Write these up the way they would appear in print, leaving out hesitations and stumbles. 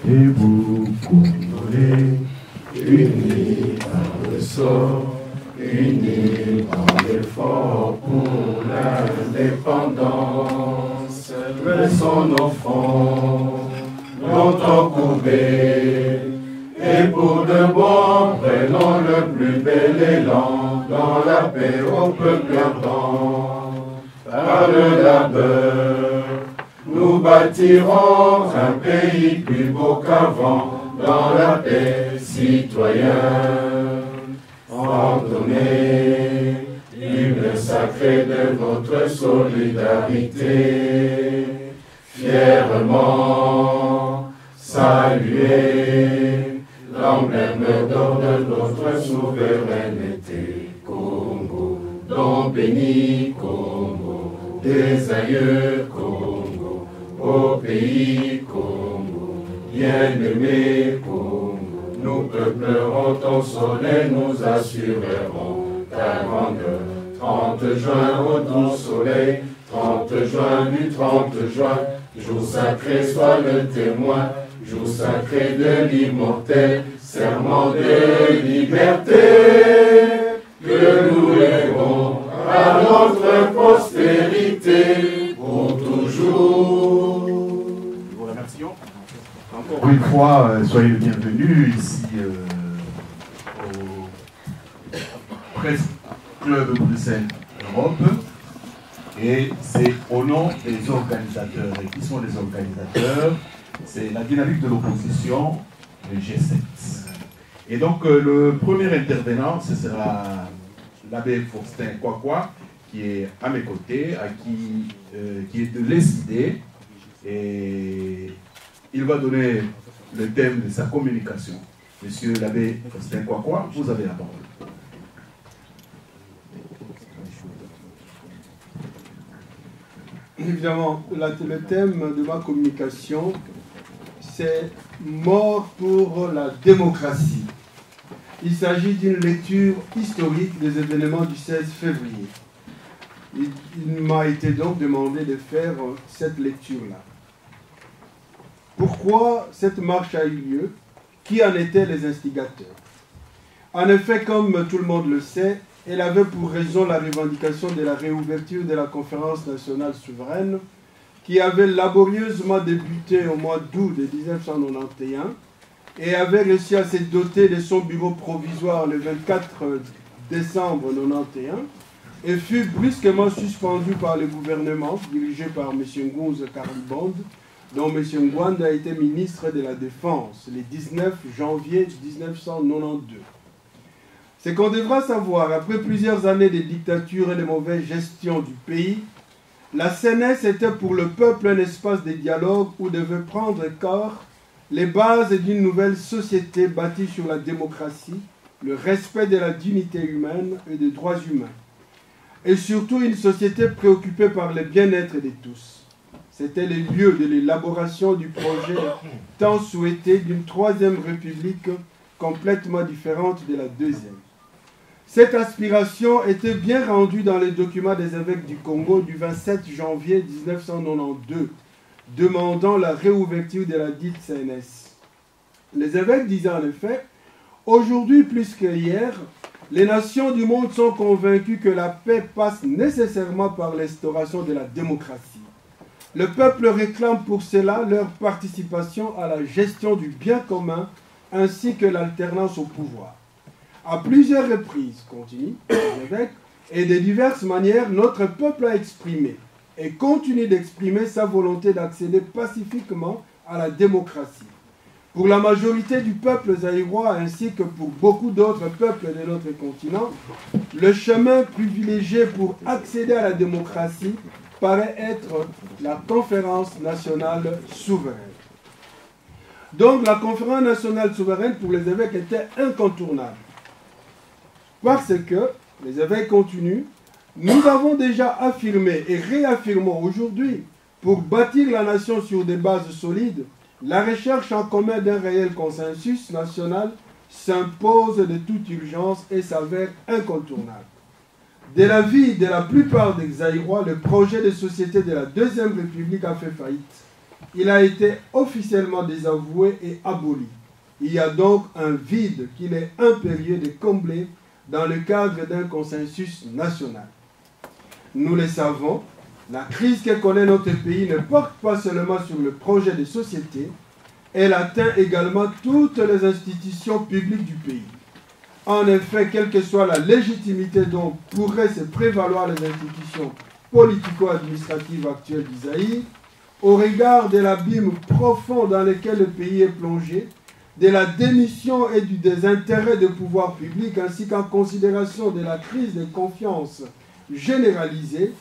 et vous, Congolais, unis par le sort, unis par l'effort pour l'indépendance. Laissons nos fronts longtemps courbés, et pour de bon, prenons le plus bel élan dans la paix au peuple ardent. Par le labeur, nous bâtirons un pays plus beau qu'avant, dans la paix, citoyens. Ordonnez, l'hymne sacré de votre solidarité, fièrement saluez l'emblème d'or de notre souveraineté. Congo, don béni, Congo, des aïeux, Congo, au pays, Congo, bien-aimé, Congo. Nous peuplerons ton soleil, nous assurerons ta grandeur. 30 juin au doux soleil, 30 juin du 30 juin, jour sacré soit le témoin, jour sacré de l'immortel, serment de liberté, que nous lèverons à notre postérité pour toujours. Nous vous remercions. Encore une fois, soyez le bienvenu ici au Presse Club Bruxelles Europe. Et c'est au nom des organisateurs. Et qui sont les organisateurs? C'est la dynamique de l'opposition, le G7. Et donc le premier intervenant, ce sera l'abbé Faustin Kwakwa, qui est à mes côtés, qui est de l'ESID. Et il va donner le thème de sa communication. Monsieur l'abbé Faustin Kwakwa, vous avez la parole. Évidemment, le thème de ma communication, c'est « Mort pour la démocratie ». Il s'agit d'une lecture historique des événements du 16 février. Il m'a été donc demandé de faire cette lecture-là. Pourquoi cette marche a eu lieu? Qui en étaient les instigateurs? En effet, comme tout le monde le sait, elle avait pour raison la revendication de la réouverture de la conférence nationale souveraine qui avait laborieusement débuté au mois d'août de 1991 et avait réussi à se doter de son bureau provisoire le 24 décembre 1991 et fut brusquement suspendu par le gouvernement dirigé par M. Ngounze Karibond, dont M. Ngwanda a été ministre de la Défense le 19 janvier 1992. Ce qu'on devra savoir, après plusieurs années de dictature et de mauvaise gestion du pays, la CNES était pour le peuple un espace de dialogue où devaient prendre corps les bases d'une nouvelle société bâtie sur la démocratie, le respect de la dignité humaine et des droits humains, et surtout une société préoccupée par le bien-être de tous. C'était le lieu de l'élaboration du projet tant souhaité d'une troisième république complètement différente de la deuxième. Cette aspiration était bien rendue dans les documents des évêques du Congo du 27 janvier 1992, demandant la réouverture de la dite CNS. Les évêques disaient en effet, aujourd'hui plus que hier, les nations du monde sont convaincues que la paix passe nécessairement par l'instauration de la démocratie. Le peuple réclame pour cela leur participation à la gestion du bien commun ainsi que l'alternance au pouvoir. À plusieurs reprises, continue l'évêque, et de diverses manières, notre peuple a exprimé et continue d'exprimer sa volonté d'accéder pacifiquement à la démocratie. Pour la majorité du peuple zaïrois ainsi que pour beaucoup d'autres peuples de notre continent, le chemin privilégié pour accéder à la démocratie paraît être la conférence nationale souveraine. Donc la conférence nationale souveraine pour les évêques était incontournable. Parce que, les évêques continuent, nous avons déjà affirmé et réaffirmons aujourd'hui, pour bâtir la nation sur des bases solides, la recherche en commun d'un réel consensus national s'impose de toute urgence et s'avère incontournable. De l'avis de la plupart des Zaïrois, le projet de société de la Deuxième République a fait faillite. il a été officiellement désavoué et aboli. Il y a donc un vide qu'il est impérieux de combler dans le cadre d'un consensus national. Nous le savons, la crise que connaît notre pays ne porte pas seulement sur le projet de société, elle atteint également toutes les institutions publiques du pays. En effet, quelle que soit la légitimité dont pourraient se prévaloir les institutions politico-administratives actuelles du Zaïre, au regard de l'abîme profond dans lequel le pays est plongé, de la démission et du désintérêt des pouvoirs publics, ainsi qu'en considération de la crise de confiance généralisée,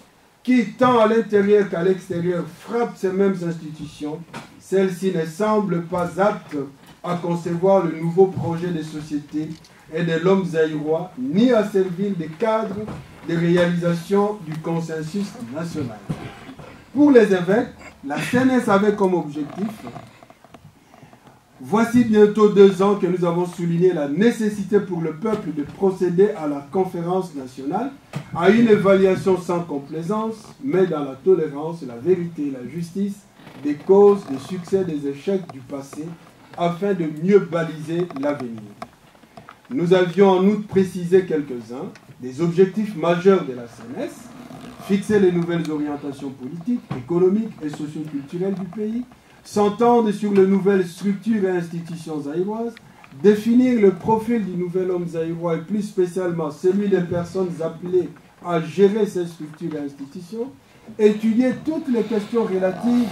qui, tant à l'intérieur qu'à l'extérieur, frappe ces mêmes institutions, celles-ci ne semblent pas aptes à concevoir le nouveau projet de société et de l'homme zaïrois, ni à servir de cadre de réalisation du consensus national. Pour les évêques, la CNS avait comme objectif, voici bientôt 2 ans que nous avons souligné la nécessité pour le peuple de procéder à la conférence nationale, à une évaluation sans complaisance, mais dans la tolérance, la vérité et la justice, des causes, des succès, des échecs du passé, afin de mieux baliser l'avenir. Nous avions en outre précisé quelques-uns des objectifs majeurs de la CNS, fixer les nouvelles orientations politiques, économiques et socioculturelles du pays, s'entendre sur les nouvelles structures et institutions zaïroises, définir le profil du nouvel homme zaïrois et plus spécialement celui des personnes appelées à gérer ces structures et institutions, étudier toutes les questions relatives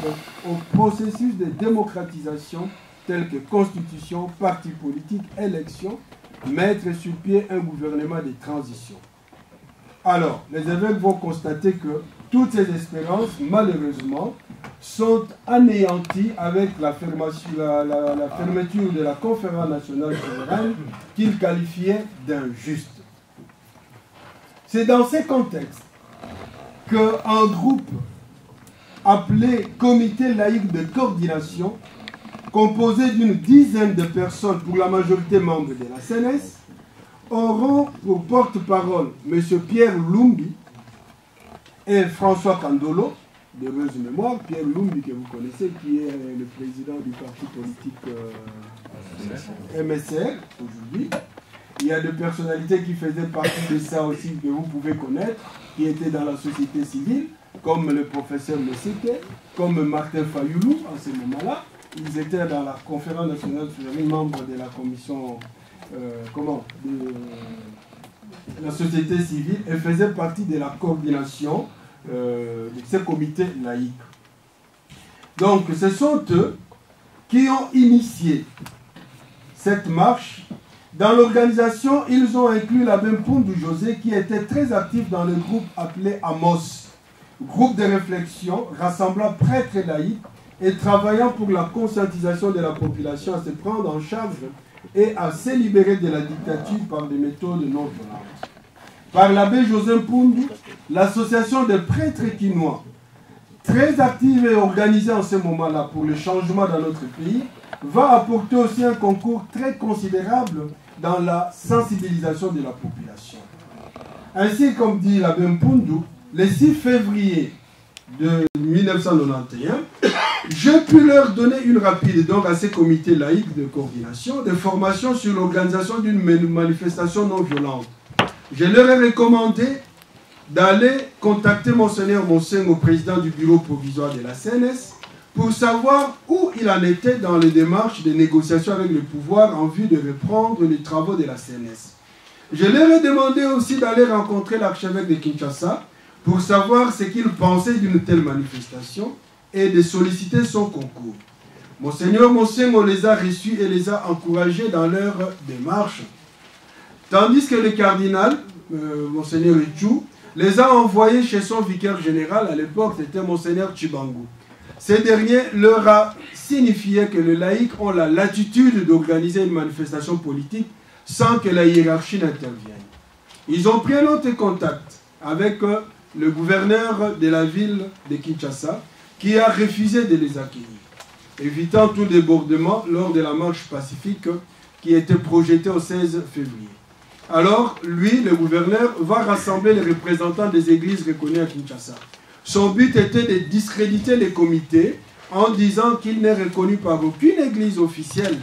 au processus de démocratisation telles que constitution, partis politiques, élections, mettre sur pied un gouvernement de transition. Alors, les évêques vont constater que toutes ces espérances, malheureusement, sont anéanties avec la fermeture de la conférence nationale souveraine qu'ils qualifiaient d'injuste. C'est dans ces contextes qu'un groupe appelé Comité laïque de coordination, composé d'une dizaine de personnes, pour la majorité membres de la CNS, auront pour porte-parole M. Pierre Lumbi et François Kandolo, d'heureuse mémoire. Pierre Lumbi, que vous connaissez, qui est le président du parti politique MSR aujourd'hui. Il y a des personnalités qui faisaient partie de ça aussi, que vous pouvez connaître, qui étaient dans la société civile, comme le professeur Messeke, comme Martin Fayoulou, en ce moment-là. Ils étaient dans la conférence nationale souveraine, membres de la commission de la société civile, et faisaient partie de la coordination de ces comités laïcs. Donc, ce sont eux qui ont initié cette marche. Dans l'organisation, ils ont inclus l'abbé Mpundu José, qui était très actif dans le groupe appelé Amos, groupe de réflexion rassemblant prêtres et laïcs et travaillant pour la conscientisation de la population à se prendre en charge et à se libérer de la dictature par des méthodes non violentes. Par l'abbé José Mpundu, l'association des prêtres quinois, très active et organisée en ce moment-là pour le changement dans notre pays, va apporter aussi un concours très considérable dans la sensibilisation de la population. Ainsi, comme dit l'abbé Mpundu, le 6 février de 1991, j'ai pu leur donner une rapide, donc à ces comités laïcs de coordination, de formation sur l'organisation d'une manifestation non violente. Je leur ai recommandé d'aller contacter Monseigneur Monsengo, président du bureau provisoire de la CNS, pour savoir où il en était dans les démarches de négociation avec le pouvoir en vue de reprendre les travaux de la CNS. Je leur ai demandé aussi d'aller rencontrer l'archevêque de Kinshasa pour savoir ce qu'il pensait d'une telle manifestation et de solliciter son concours. Monseigneur Monsengo les a reçus et les a encouragés dans leur démarche, tandis que le cardinal, Monseigneur Ichou, les a envoyés chez son vicaire général, à l'époque c'était Monseigneur Chibangu. Ce dernier leur a signifié que les laïcs ont la latitude d'organiser une manifestation politique sans que la hiérarchie n'intervienne. Ils ont pris un autre contact avec le gouverneur de la ville de Kinshasa, qui a refusé de les accueillir, évitant tout débordement lors de la marche pacifique qui était projetée au 16 février. Alors, lui, le gouverneur, va rassembler les représentants des églises reconnues à Kinshasa. Son but était de discréditer les comités en disant qu'il n'est reconnu par aucune église officielle.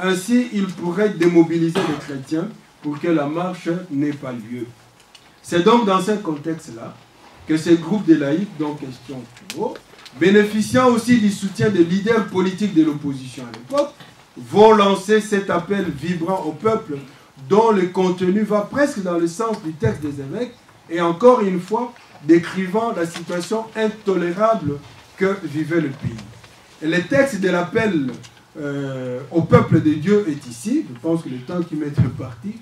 Ainsi, il pourrait démobiliser les chrétiens pour que la marche n'ait pas lieu. C'est donc dans ce contexte-là que ces groupes de laïcs, dont question plus haut, bénéficiant aussi du soutien des leaders politiques de l'opposition à l'époque, vont lancer cet appel vibrant au peuple dont le contenu va presque dans le sens du texte des évêques et encore une fois décrivant la situation intolérable que vivait le pays. Et le texte de l'appel au peuple de Dieu est ici. Je pense que le temps qui m'est réparti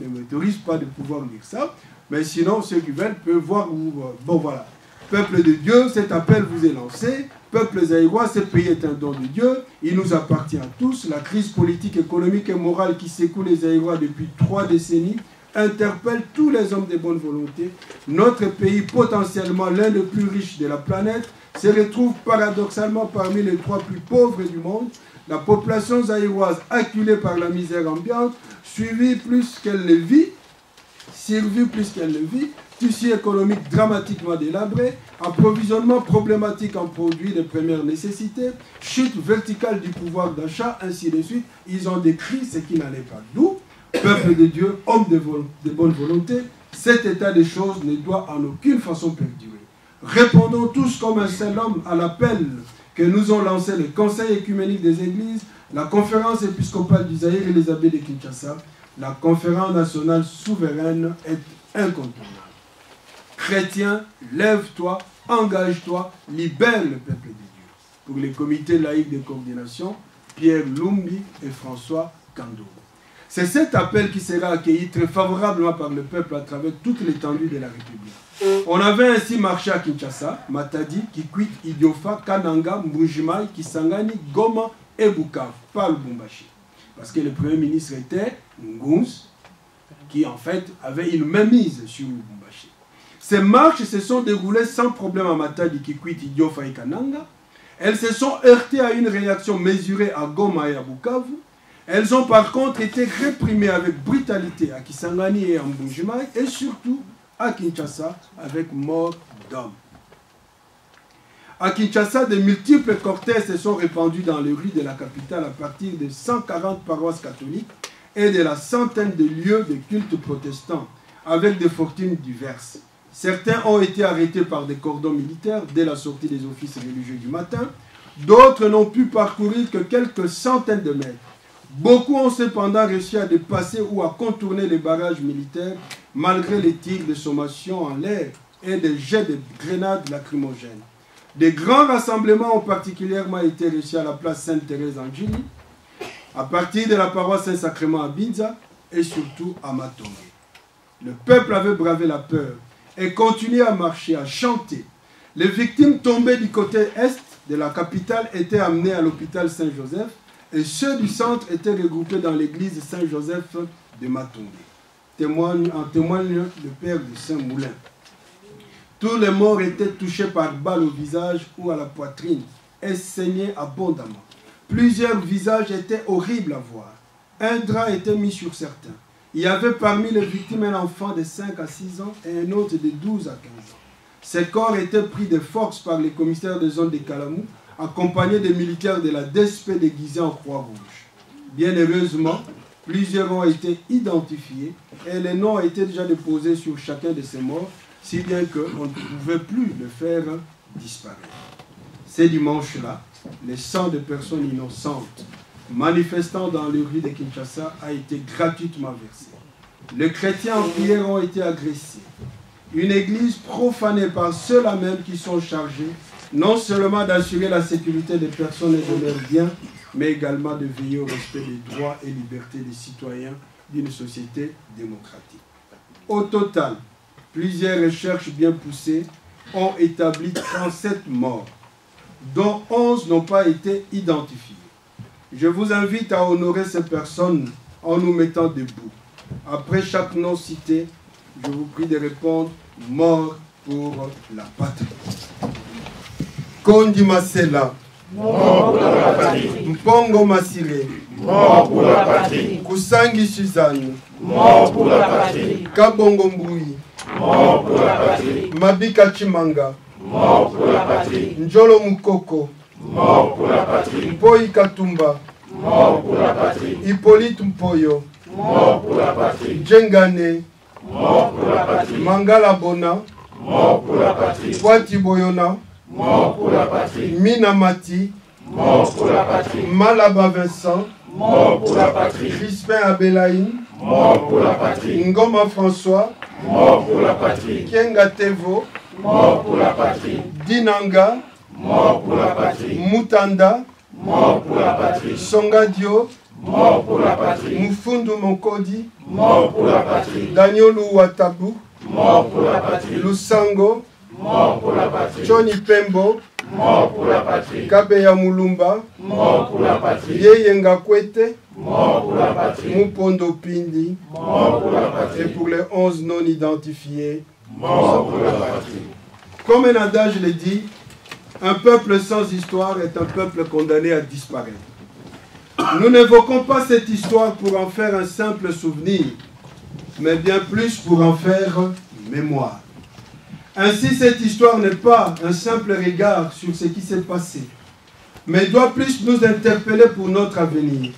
ne m'autorise pas de pouvoir lire ça. Mais sinon, ceux qui veulent peuvent voir où... Bon, voilà. Peuple de Dieu, cet appel vous est lancé. Peuple zaïrois, ce pays est un don de Dieu. Il nous appartient à tous. La crise politique, économique et morale qui secoue les Zaïrois depuis 3 décennies interpelle tous les hommes de bonne volonté. Notre pays, potentiellement l'un des plus riches de la planète, se retrouve paradoxalement parmi les 3 plus pauvres du monde. La population zaïroise, acculée par la misère ambiante, suivie plus qu'elle ne vit, survie plus qu'elle ne vit, tissu économique dramatiquement délabré, approvisionnement problématique en produits de première nécessité, chute verticale du pouvoir d'achat, ainsi de suite. Ils ont décrit ce qui n'allait pas. D'où, peuple de Dieu, homme de bonne volonté, cet état des choses ne doit en aucune façon perdurer. Répondons tous comme un seul homme à l'appel que nous ont lancé le Conseil écuménique des Églises, la Conférence épiscopale du Zaïre et les abbés de Kinshasa. La Conférence nationale souveraine est incontournable. Chrétiens, lève-toi, engage-toi, libère le peuple de Dieu. Pour les comités laïcs de coordination, Pierre Lumbi et François Kando. C'est cet appel qui sera accueilli très favorablement par le peuple à travers toute l'étendue de la République. On avait ainsi marché à Kinshasa, Matadi, Kikwit, Idiofa, Kananga, Mbujimai, Kisangani, Goma et Bukavu, pas Lubumbashi. Parce que le Premier ministre était Ngunz, qui en fait avait une mainmise sur Lubumbashi. Ces marches se sont déroulées sans problème à Matadi, Kikwit, Idiofa et Kananga. Elles se sont heurtées à une réaction mesurée à Goma et à Bukavu. Elles ont par contre été réprimées avec brutalité à Kisangani et à Mbujimai et surtout à Kinshasa avec mort d'hommes. À Kinshasa, de multiples cortèges se sont répandus dans les rues de la capitale à partir de 140 paroisses catholiques et de la centaine de lieux de culte protestants avec des fortunes diverses. Certains ont été arrêtés par des cordons militaires dès la sortie des offices religieux du matin. D'autres n'ont pu parcourir que quelques centaines de mètres. Beaucoup ont cependant réussi à dépasser ou à contourner les barrages militaires malgré les tirs de sommation en l'air et des jets de grenades lacrymogènes. Des grands rassemblements ont particulièrement été réussis à la place Sainte-Thérèse en Gili, à partir de la paroisse Saint-Sacrement à Binza et surtout à Matonge. Le peuple avait bravé la peur et continué à marcher, à chanter. Les victimes tombées du côté est de la capitale étaient amenées à l'hôpital Saint-Joseph et ceux du centre étaient regroupés dans l'église Saint-Joseph de Matonge. En témoigne le père de Saint-Moulin. Tous les morts étaient touchés par balles au visage ou à la poitrine et saignaient abondamment. Plusieurs visages étaient horribles à voir. Un drap était mis sur certains. Il y avait parmi les victimes un enfant de 5 à 6 ans et un autre de 12 à 15 ans. Ces corps étaient pris de force par les commissaires de zone de Kalamou, accompagnés des militaires de la DSP déguisés en Croix-Rouge. Bien heureusement, plusieurs ont été identifiés et les noms ont été déjà déposés sur chacun de ces morts, si bien qu'on ne pouvait plus le faire disparaître. Ces dimanches-là, le sang de personnes innocentes manifestant dans les rues de Kinshasa a été gratuitement versé. Les chrétiens en prière ont été agressés. Une église profanée par ceux-là même qui sont chargés non seulement d'assurer la sécurité des personnes et de leurs biens, mais également de veiller au respect des droits et libertés des citoyens d'une société démocratique. Au total, plusieurs recherches bien poussées ont établi 37 morts, dont 11 n'ont pas été identifiés. Je vous invite à honorer ces personnes en nous mettant debout. Après chaque nom cité, je vous prie de répondre « Mort pour la patrie ». Kondi Masela, mort pour la patrie. Mpongo Masire, mort pour la patrie. Kusangi Suzanne, mort pour la patrie. Kabongo Mbui, mort pour la patrie. Mabika Chimanga, mort pour la patrie. Njolo Mukoko, Mort pour la patrie. Mpoi Katumba, Mort pour la patrie. Hippolyte Mpoyo, Mort pour la patrie. Djengane, Mort pour la patrie. Mangala Bona, Mort pour la patrie. Kwati Boyona, Mort pour la patrie. Minamati, Mort pour la patrie. Malaba Vincent, Mort pour la patrie. Crispin Abelaïn, Mort pour la patrie. Ngoma François, Mort pour la patrie. Kenga Tevo, Mort pour la patrie. Dinanga, Mort pour la patrie. Mutanda, Mort pour la patrie. Songadio, Mort pour la patrie. Mufundu Mokodi, Mort pour la patrie. Daniel Ouatabou, Mort pour la patrie. Lusango, Mort pour la patrie. Johnny Pembo, Mort pour la patrie. Kabeya Mulumba, Mort pour la patrie. Yeyenga Kwete, Mort pour la patrie. Mupondo Pindi, Mort pour la et patrie. pour les 11 non identifiés. Mort pour la patrie. Comme un adage le dit, un peuple sans histoire est un peuple condamné à disparaître. Nous n'évoquons pas cette histoire pour en faire un simple souvenir, mais bien plus pour en faire mémoire. Ainsi, cette histoire n'est pas un simple regard sur ce qui s'est passé, mais doit plus nous interpeller pour notre avenir.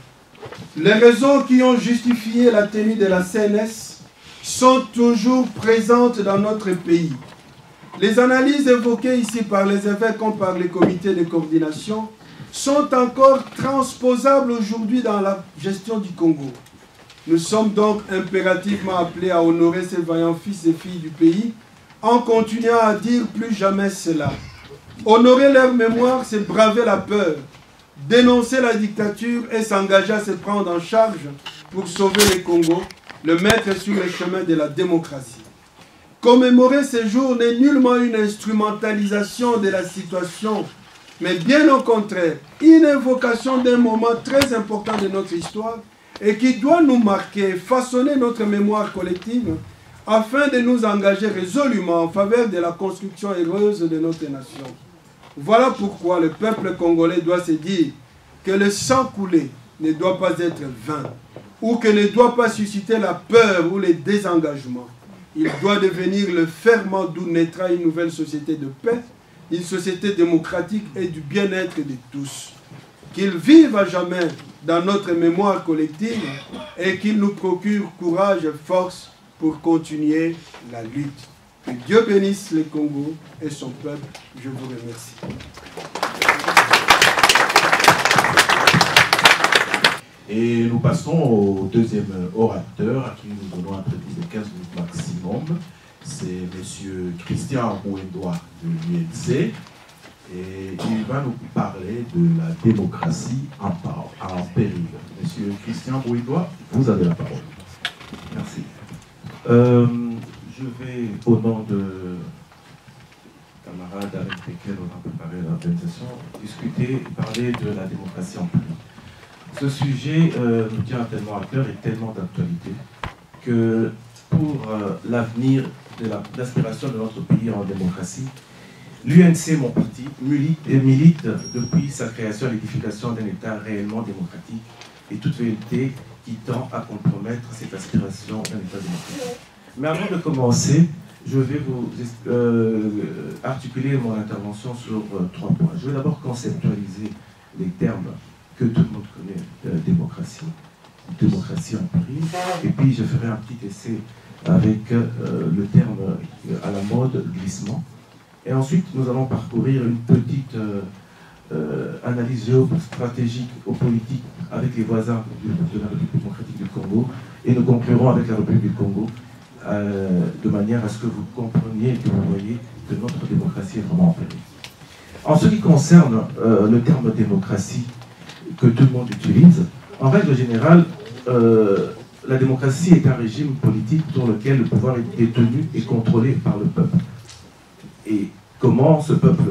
Les raisons qui ont justifié la tenue de la CNS sont toujours présentes dans notre pays. Les analyses évoquées ici par les évêques comme par les comités de coordination sont encore transposables aujourd'hui dans la gestion du Congo. Nous sommes donc impérativement appelés à honorer ces vaillants fils et filles du pays en continuant à dire plus jamais cela. Honorer leur mémoire, c'est braver la peur, dénoncer la dictature et s'engager à se prendre en charge pour sauver le Congo, le mettre sur le chemin de la démocratie. Commémorer ces jours n'est nullement une instrumentalisation de la situation, mais bien au contraire, une invocation d'un moment très important de notre histoire et qui doit nous marquer, façonner notre mémoire collective afin de nous engager résolument en faveur de la construction heureuse de notre nation. Voilà pourquoi le peuple congolais doit se dire que le sang coulé ne doit pas être vain ou que ne doit pas susciter la peur ou le désengagement. Il doit devenir le ferment d'où naîtra une nouvelle société de paix, une société démocratique et du bien-être de tous. Qu'il vive à jamais dans notre mémoire collective et qu'il nous procure courage et force pour continuer la lutte. Que Dieu bénisse le Congo et son peuple. Je vous remercie. Et nous passons au deuxième orateur à qui nous donnons un peu plus de 15 minutes maximum. C'est M. Christian Bouendoua de l'UNC. Et il va nous parler de la démocratie en péril. M. Christian Bouendoua, vous avez la parole. Merci. Je vais, au nom de camarades avec lesquels on a préparé l'organisation, discuter et parler de la démocratie en péril. Ce sujet nous tient tellement à cœur et tellement d'actualité que pour l'avenir de l'aspiration de notre pays en démocratie, l'UNC, mon parti, milite depuis sa création à l'édification d'un État réellement démocratique et toute vérité qui tend à compromettre cette aspiration d'un État démocratique. Mais avant de commencer, je vais vous articuler mon intervention sur 3 points. Je vais d'abord conceptualiser les termes que tout le monde connaît, démocratie en péril, et puis je ferai un petit essai avec le terme à la mode, glissement. Et ensuite, nous allons parcourir une petite analyse géostratégique ou politique avec les voisins de la République démocratique du Congo, et nous conclurons avec la République du Congo, de manière à ce que vous compreniez et que vous voyez que notre démocratie est vraiment en péril. En ce qui concerne le terme démocratie que tout le monde utilise, en règle générale, la démocratie est un régime politique dans lequel le pouvoir est détenu et contrôlé par le peuple. Et comment ce peuple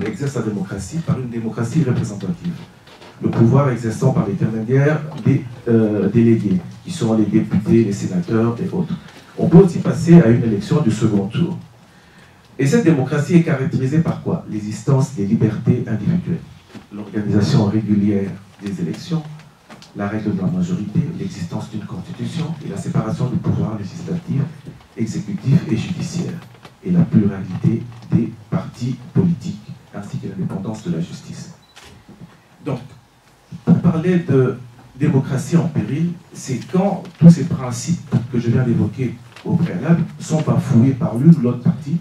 exerce sa démocratie? Par une démocratie représentative. Le pouvoir exerçant par l'intermédiaire des délégués, qui sont les députés, les sénateurs et autres. On peut aussi passer à une élection du second tour. Et cette démocratie est caractérisée par quoi? L'existence des libertés individuelles, l'organisation régulière des élections, la règle de la majorité, l'existence d'une constitution et la séparation du pouvoir législatif, exécutif et judiciaire, et la pluralité des partis partis politiques, ainsi que l'indépendance de la justice. Donc, pour parler de démocratie en péril, c'est quand tous ces principes que je viens d'évoquer au préalable sont bafoués par l'une ou l'autre partie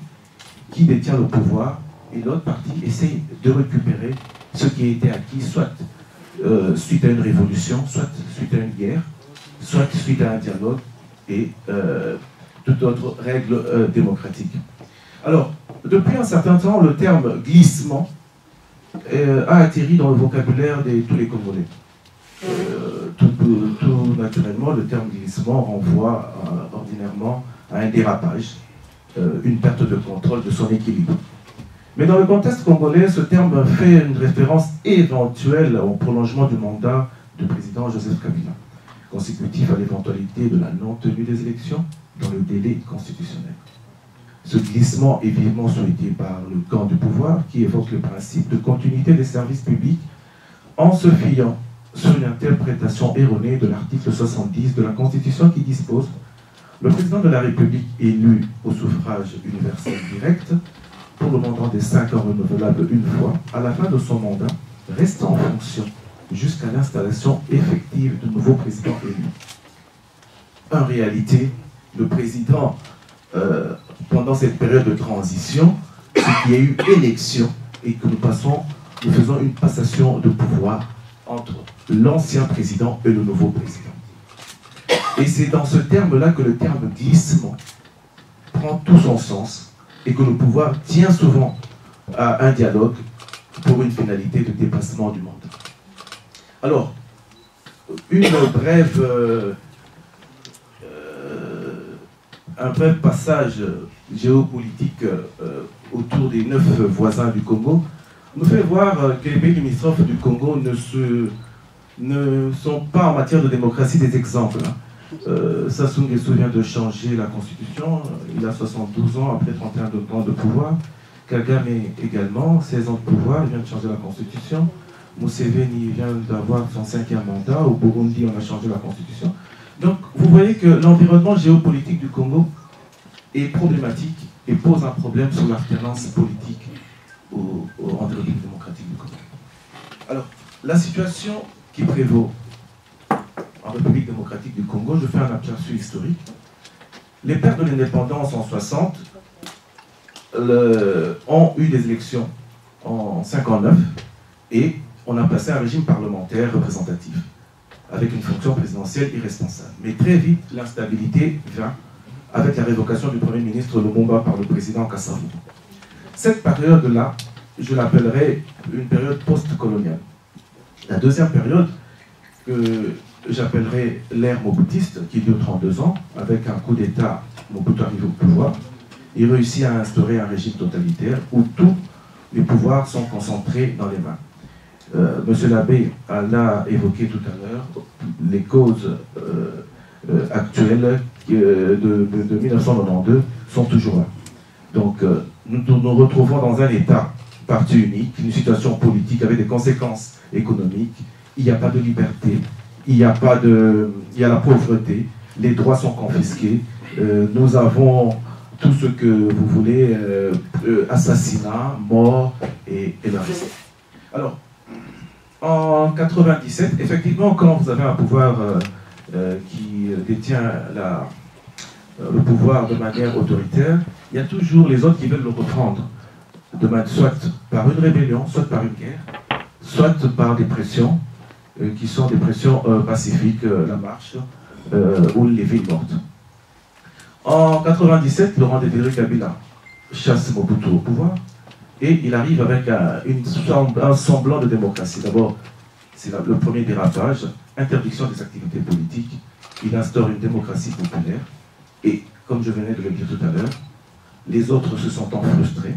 qui détient le pouvoir, et l'autre partie essaye de récupérer ce qui a été acquis, soit suite à une révolution, soit suite à une guerre, soit suite à un dialogue et toute autre règle démocratique. Alors, depuis un certain temps, le terme glissement a atterri dans le vocabulaire de tous les Congolais. Tout naturellement, le terme glissement renvoie ordinairement à un dérapage, une perte de contrôle de son équilibre. Mais dans le contexte congolais, ce terme fait une référence éventuelle au prolongement du mandat du président Joseph Kabila, consécutif à l'éventualité de la non-tenue des élections dans le délai constitutionnel. Ce glissement est vivement souhaité par le camp du pouvoir qui évoque le principe de continuité des services publics en se fiant sur une interprétation erronée de l'article 70 de la Constitution qui dispose « Le président de la République élu au suffrage universel direct pour le mandat des 5 ans renouvelables une fois, à la fin de son mandat, reste en fonction jusqu'à l'installation effective du nouveau président élu. » En réalité, le président, pendant cette période de transition, c'est qu'il y a eu élection et que nous faisons une passation de pouvoir entre l'ancien président et le nouveau président. Et c'est dans ce terme-là que le terme glissement prend tout son sens et que le pouvoir tient souvent à un dialogue pour une finalité de dépassement du mandat. Alors, un bref passage géopolitique autour des 9 voisins du Congo nous fait voir que les pays limitrophes du Congo ne sont pas en matière de démocratie des exemples. Sassou Nguesso vient de changer la constitution, il a 72 ans après 31 ans de pouvoir. Kagame également, 16 ans de pouvoir, il vient de changer la constitution. Museveni vient d'avoir son 5e mandat, au Burundi on a changé la constitution. Donc vous voyez que l'environnement géopolitique du Congo est problématique et pose un problème sur l'alternance politique en République démocratique du Congo. Alors, la situation qui prévaut en République démocratique du Congo, je fais un aperçu historique. Les pères de l'indépendance en 60 ont eu des élections en 59 et on a passé un régime parlementaire représentatif avec une fonction présidentielle irresponsable. Mais très vite, l'instabilité vient avec la révocation du Premier ministre Lumumba par le président Kasavubu. Cette période-là, je l'appellerai une période post-coloniale. La deuxième période, que j'appellerai l'ère mobutiste, qui dure 32 ans, avec un coup d'État, Mobutu arrive au pouvoir. Il réussit à instaurer un régime totalitaire où tous les pouvoirs sont concentrés dans les mains. Monsieur Labbé l'a évoqué tout à l'heure, les causes actuelles de 1992 sont toujours là. Donc nous nous retrouvons dans un État parti unique, une situation politique avec des conséquences économiques. Il n'y a pas de liberté, il y a la pauvreté, les droits sont confisqués, nous avons tout ce que vous voulez, assassinat, mort et le reste. Alors, en 97, effectivement, quand vous avez un pouvoir qui détient le pouvoir de manière autoritaire, il y a toujours les autres qui veulent le reprendre, soit par une rébellion, soit par une guerre, soit par des pressions, qui sont des pressions pacifiques, la marche ou les villes mortes. En 97, Laurent Désiré Kabila chasse Mobutu au pouvoir et il arrive avec un semblant de démocratie. D'abord, c'est le premier dérapage, interdiction des activités politiques. Il instaure une démocratie populaire et, comme je venais de le dire tout à l'heure, les autres se sentant frustrés,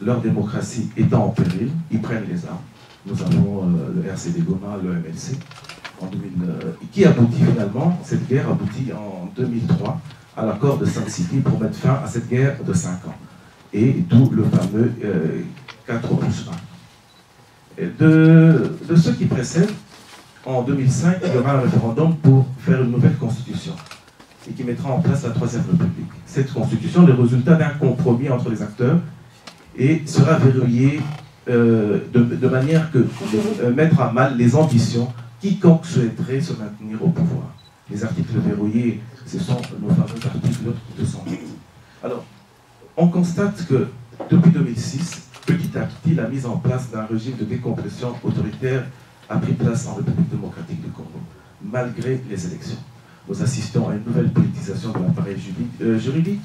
leur démocratie étant en péril, ils prennent les armes. Nous avons le RCD Goma, le MLC, qui aboutit finalement, cette guerre aboutit en 2003 à l'accord de Saint-City pour mettre fin à cette guerre de 5 ans. Et d'où le fameux 4+1. De ce qui précède, en 2005, il y aura un référendum pour faire une nouvelle constitution et qui mettra en place la Troisième République. Cette constitution est le résultat d'un compromis entre les acteurs et sera verrouillé de manière que mettre à mal les ambitions quiconque souhaiterait se maintenir au pouvoir. Les articles verrouillés, ce sont nos fameux articles 220. Alors, on constate que depuis 2006, petit à petit, la mise en place d'un régime de décompression autoritaire a pris place en République démocratique du Congo, malgré les élections. Nous assistons à une nouvelle politisation de l'appareil juridique.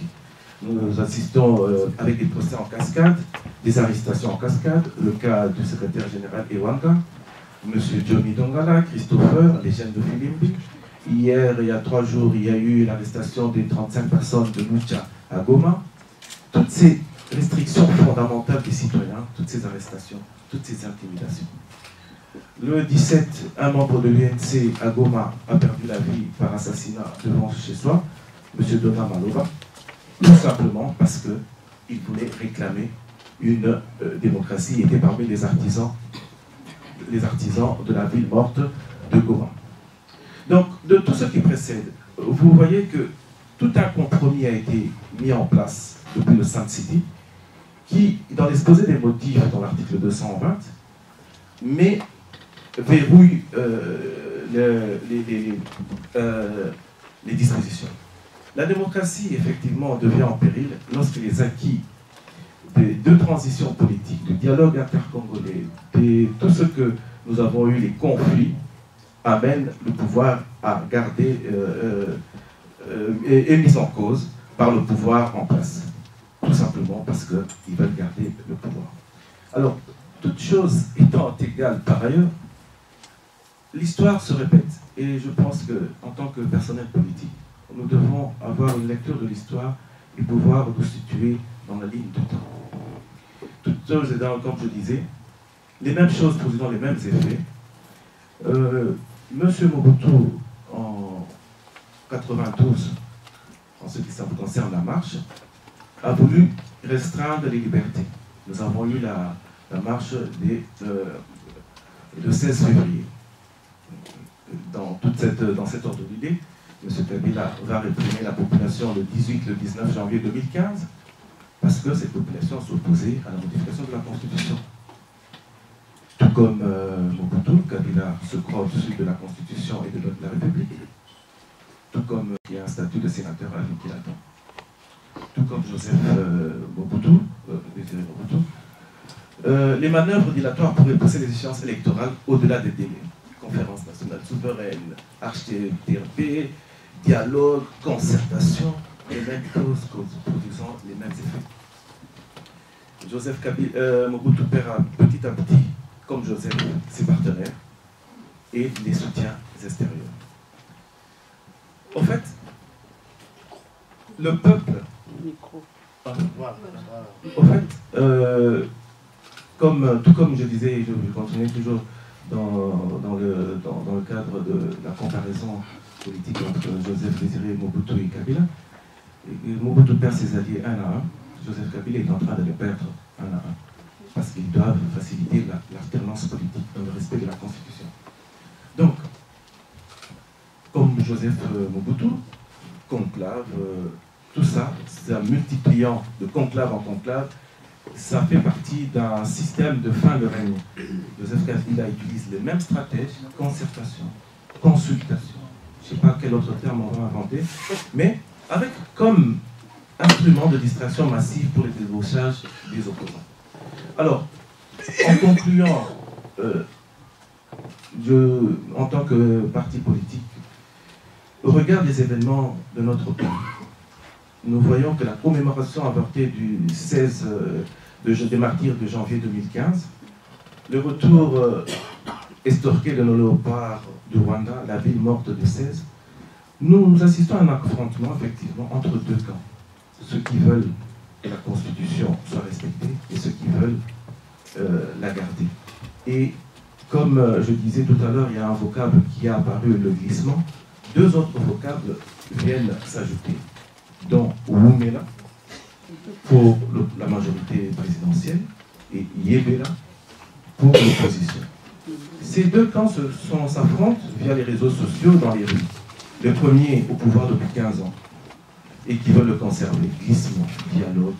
Nous assistons avec des procès en cascade, des arrestations en cascade, le cas du secrétaire général Ewanga, M. Johnny Dongala, Christopher, les jeunes de Filimbi. Hier, il y a 3 jours, il y a eu l'arrestation des 35 personnes de Lucha à Goma. Toutes ces restrictions fondamentales des citoyens, toutes ces arrestations, toutes ces intimidations. Le 17, un membre de l'UNC à Goma a perdu la vie par assassinat devant chez soi, M. Dona Maloba, tout simplement parce qu'il voulait réclamer une démocratie, il était parmi les artisans de la ville morte de Goma. Donc, de tout ce qui précède, vous voyez que tout un compromis a été mis en place depuis le Sun City, qui, dans l'exposé des motifs, dans l'article 220, mais verrouille les dispositions. La démocratie, effectivement, devient en péril lorsque les acquis des 2 transitions politiques, le dialogue intercongolais, tout ce que nous avons eu, les conflits, amènent le pouvoir à garder est mis en cause par le pouvoir en place. Tout simplement parce qu'ils veulent garder le pouvoir. Alors, toutes choses étant égales par ailleurs, l'histoire se répète. Et je pense qu'en tant que personnel politique, nous devons avoir une lecture de l'histoire et pouvoir nous situer dans la ligne du temps. Toutes choses étant, comme je disais, les mêmes choses produisant les mêmes effets. Monsieur Mobutu, en 92, en ce qui concerne la marche, a voulu restreindre les libertés. Nous avons eu la marche le 16 février. Dans cet ordre d'idée, M. Kabila va réprimer la population le 18, le 19 janvier 2015, parce que cette population s'opposait à la modification de la Constitution. Tout comme Mobutu, Kabila se croit au-dessus de la Constitution et de la République. Tout comme il y a un statut de sénateur à Vikilaton. Tout comme Joseph Mobutu, les manœuvres dilatoires pourraient pousser les échéances électorales au-delà des délais. Conférence nationale souveraine, HTTP, dialogue, concertation, les mêmes causes produisant les mêmes effets. Joseph Mobutu paiera petit à petit, comme Joseph, ses partenaires et les soutiens extérieurs. En fait, le peuple, tout comme je disais, et je continue toujours dans le cadre de la comparaison politique entre Joseph Désiré Mobutu et Kabila. Mobutu perd ses alliés un à un. Joseph Kabila est en train de les perdre un à un. Parce qu'ils doivent faciliter l'alternance politique dans le respect de la Constitution. Donc, comme Joseph Mobutu, conclave, tout ça, c'est en multipliant de conclave en conclave, ça fait partie d'un système de fin de règne. Joseph Kabila utilise les mêmes stratèges, concertation, consultation, je ne sais pas quel autre terme on va inventer, mais avec comme instrument de distraction massive pour les débauchages des opposants. Alors, en concluant, en tant que parti politique, au regard des événements de notre pays, nous voyons que la commémoration avortée du 16 des martyrs de janvier 2015, le retour estorqué de nos léopards du Rwanda, la ville morte de 16, nous assistons à un affrontement effectivement entre 2 camps. Ceux qui veulent que la Constitution soit respectée et ceux qui veulent la garder. Et comme je disais tout à l'heure, il y a un vocable qui a apparu, le glissement. 2 autres vocables viennent s'ajouter, dont Wumela pour la majorité présidentielle et Yebela pour l'opposition. Ces 2 camps s'affrontent via les réseaux sociaux dans les rues. Le premier au pouvoir depuis 15 ans et qui veut le conserver. Glissement, dialogue,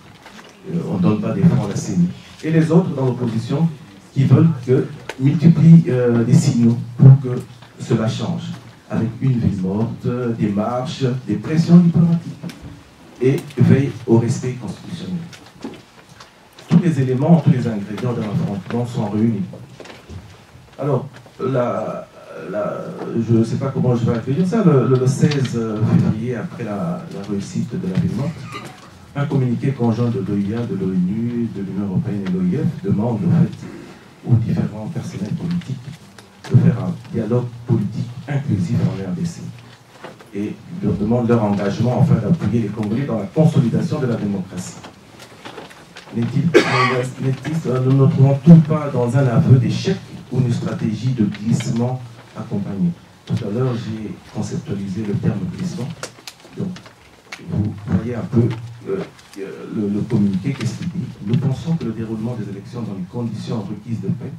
on ne donne pas des fonds à la CENI. Et les autres dans l'opposition qui veulent que multiplient des signaux pour que cela change, avec une ville morte, des marches, des pressions diplomatiques, et veillent au respect constitutionnel. Tous les éléments, tous les ingrédients d'un affrontement sont réunis. Alors, je ne sais pas comment je vais accueillir ça, le 16 février, après la réussite de la ville morte, un communiqué conjoint de l'OIA, de l'ONU, de l'Union européenne et de l'OIF demande en fait aux différents personnels politiques de faire un dialogue politique inclusif en RDC et leur demande leur engagement afin d'appuyer les Congolais dans la consolidation de la démocratie. Ne nous trouvons-nous pas dans un aveu d'échec ou une stratégie de glissement accompagnée? Tout à l'heure, j'ai conceptualisé le terme glissement. Donc, vous voyez un peu le communiqué, qu'est-ce qu'il dit? Nous pensons que le déroulement des élections dans les conditions requises de paix,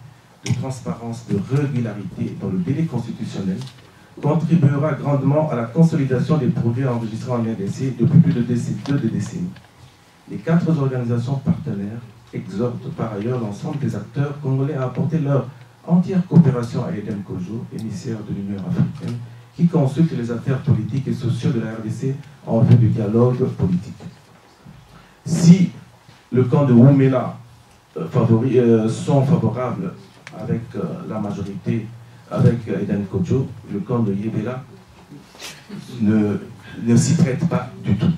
de transparence, de régularité dans le délai constitutionnel contribuera grandement à la consolidation des progrès enregistrés en RDC depuis plus de 2 décennies. Les 4 organisations partenaires exhortent par ailleurs l'ensemble des acteurs congolais à apporter leur entière coopération à Eden Kojo, émissaire de l'Union africaine, qui consulte les affaires politiques et sociaux de la RDC en vue du dialogue politique. Si le camp de Wumela sont favorables avec la majorité, avec Eden Kojo, le camp de Yebela ne s'y prête pas du tout.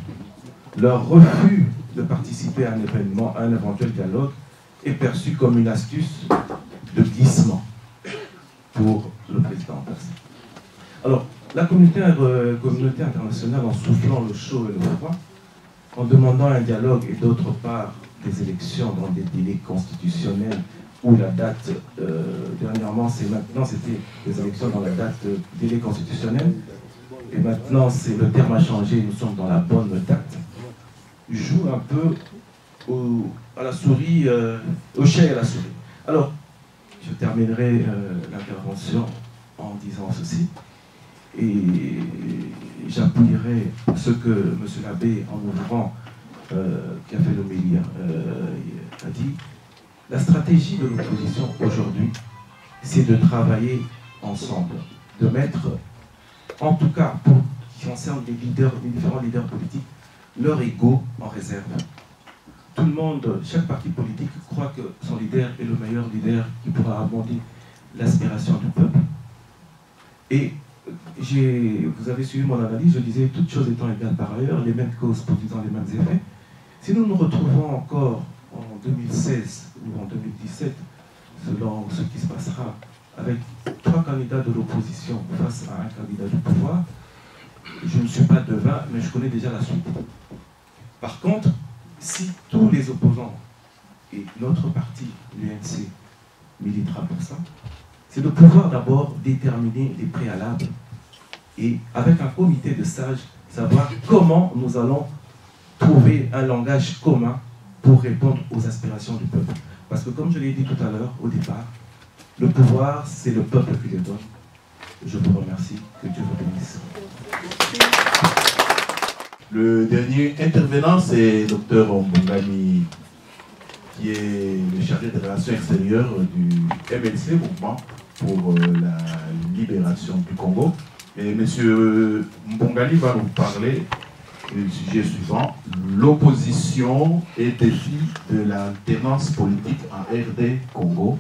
Leur refus de participer à un événement, à un éventuel dialogue, est perçu comme une astuce de glissement pour le président en personne. Alors, la communauté internationale, en soufflant le chaud et le froid, en demandant un dialogue et d'autre part des élections dans des délais constitutionnels où la date, dernièrement, c'était des élections dans la date délai constitutionnel, et maintenant, le terme a changé, nous sommes dans la bonne date, joue un peu à la souris, au chat et à la souris. Alors, je terminerai l'intervention en disant ceci, et j'appuierai ce que M. l'abbé, en ouvrant, qui a fait l'homélie, a dit. La stratégie de l'opposition aujourd'hui, c'est de travailler ensemble, de mettre, en tout cas pour ce qui concerne les différents leaders politiques, leur ego en réserve. Tout le monde, chaque parti politique croit que son leader est le meilleur leader qui pourra abonder l'aspiration du peuple. Et vous avez suivi mon analyse, je disais, toutes choses étant égales par ailleurs, les mêmes causes produisant les mêmes effets. Si nous nous retrouvons encore en 2016 ou en 2017, selon ce qui se passera, avec 3 candidats de l'opposition face à un candidat du pouvoir, je ne suis pas devin, mais je connais déjà la suite. Par contre, si tous les opposants et notre parti, l'UNC, militera pour ça, c'est de pouvoir d'abord déterminer les préalables et avec un comité de sages, savoir comment nous allons trouver un langage commun pour répondre aux aspirations du peuple. Parce que comme je l'ai dit tout à l'heure, au départ, le pouvoir, c'est le peuple qui le donne. Je vous remercie, que Dieu vous bénisse. Le dernier intervenant, c'est Dr Mbongani, qui est le chargé des relations extérieures du MLC, Mouvement pour la libération du Congo. Et M. Mbongani va nous parler du sujet suivant, l'opposition et défi de l'alternance politique en RD Congo.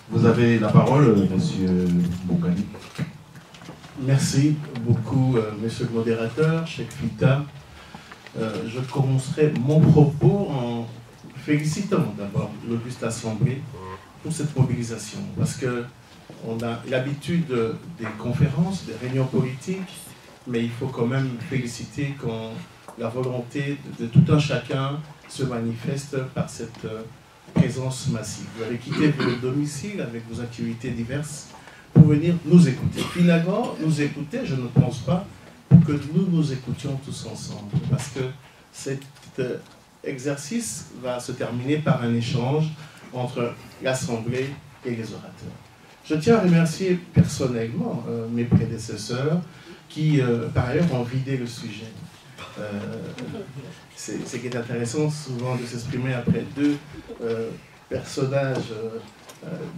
Vous avez la parole, M. Mbongani. Merci beaucoup, monsieur le modérateur, Cheikh Fita. Je commencerai mon propos en félicitant d'abord l'Auguste Assemblée pour cette mobilisation, parce qu'on a l'habitude des conférences, des réunions politiques, mais il faut quand même féliciter quand la volonté de tout un chacun se manifeste par cette présence massive. Vous avez quitté vos domiciles avec vos activités diverses pour venir nous écouter. Finalement, nous écouter, je ne pense pas que nous nous écoutions tous ensemble, parce que cet exercice va se terminer par un échange entre l'Assemblée et les orateurs. Je tiens à remercier personnellement mes prédécesseurs qui, par ailleurs, ont vidé le sujet. C'est ce qui est intéressant souvent de s'exprimer après deux personnages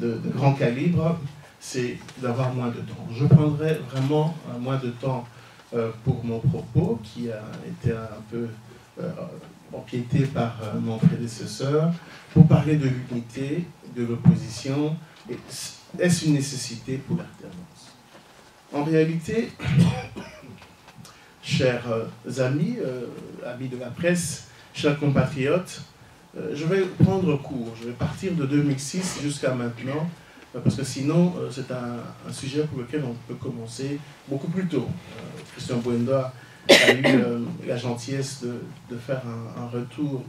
de grand calibre, c'est d'avoir moins de temps. Je prendrai vraiment moins de temps pour mon propos, qui a été un peu empiété par mon prédécesseur, pour parler de l'unité, de l'opposition. Est-ce une nécessité pour l'alternance? En réalité, chers amis, amis de la presse, chers compatriotes, je vais prendre court. Je vais partir de 2006 jusqu'à maintenant, parce que sinon, c'est un sujet pour lequel on peut commencer beaucoup plus tôt. Christian Bouenda a eu la gentillesse de faire un retour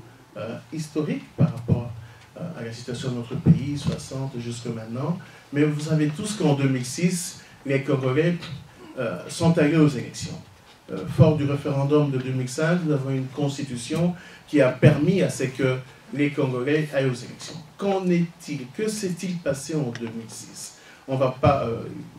historique par rapport à la situation de notre pays, 60 jusque maintenant. Mais vous savez tous qu'en 2006, les Congolais sont allés aux élections. Fort du référendum de 2005, nous avons une constitution qui a permis à ce que les Congolais aillent aux élections. Qu'en est-il? Que s'est-il passé en 2006? On ne va pas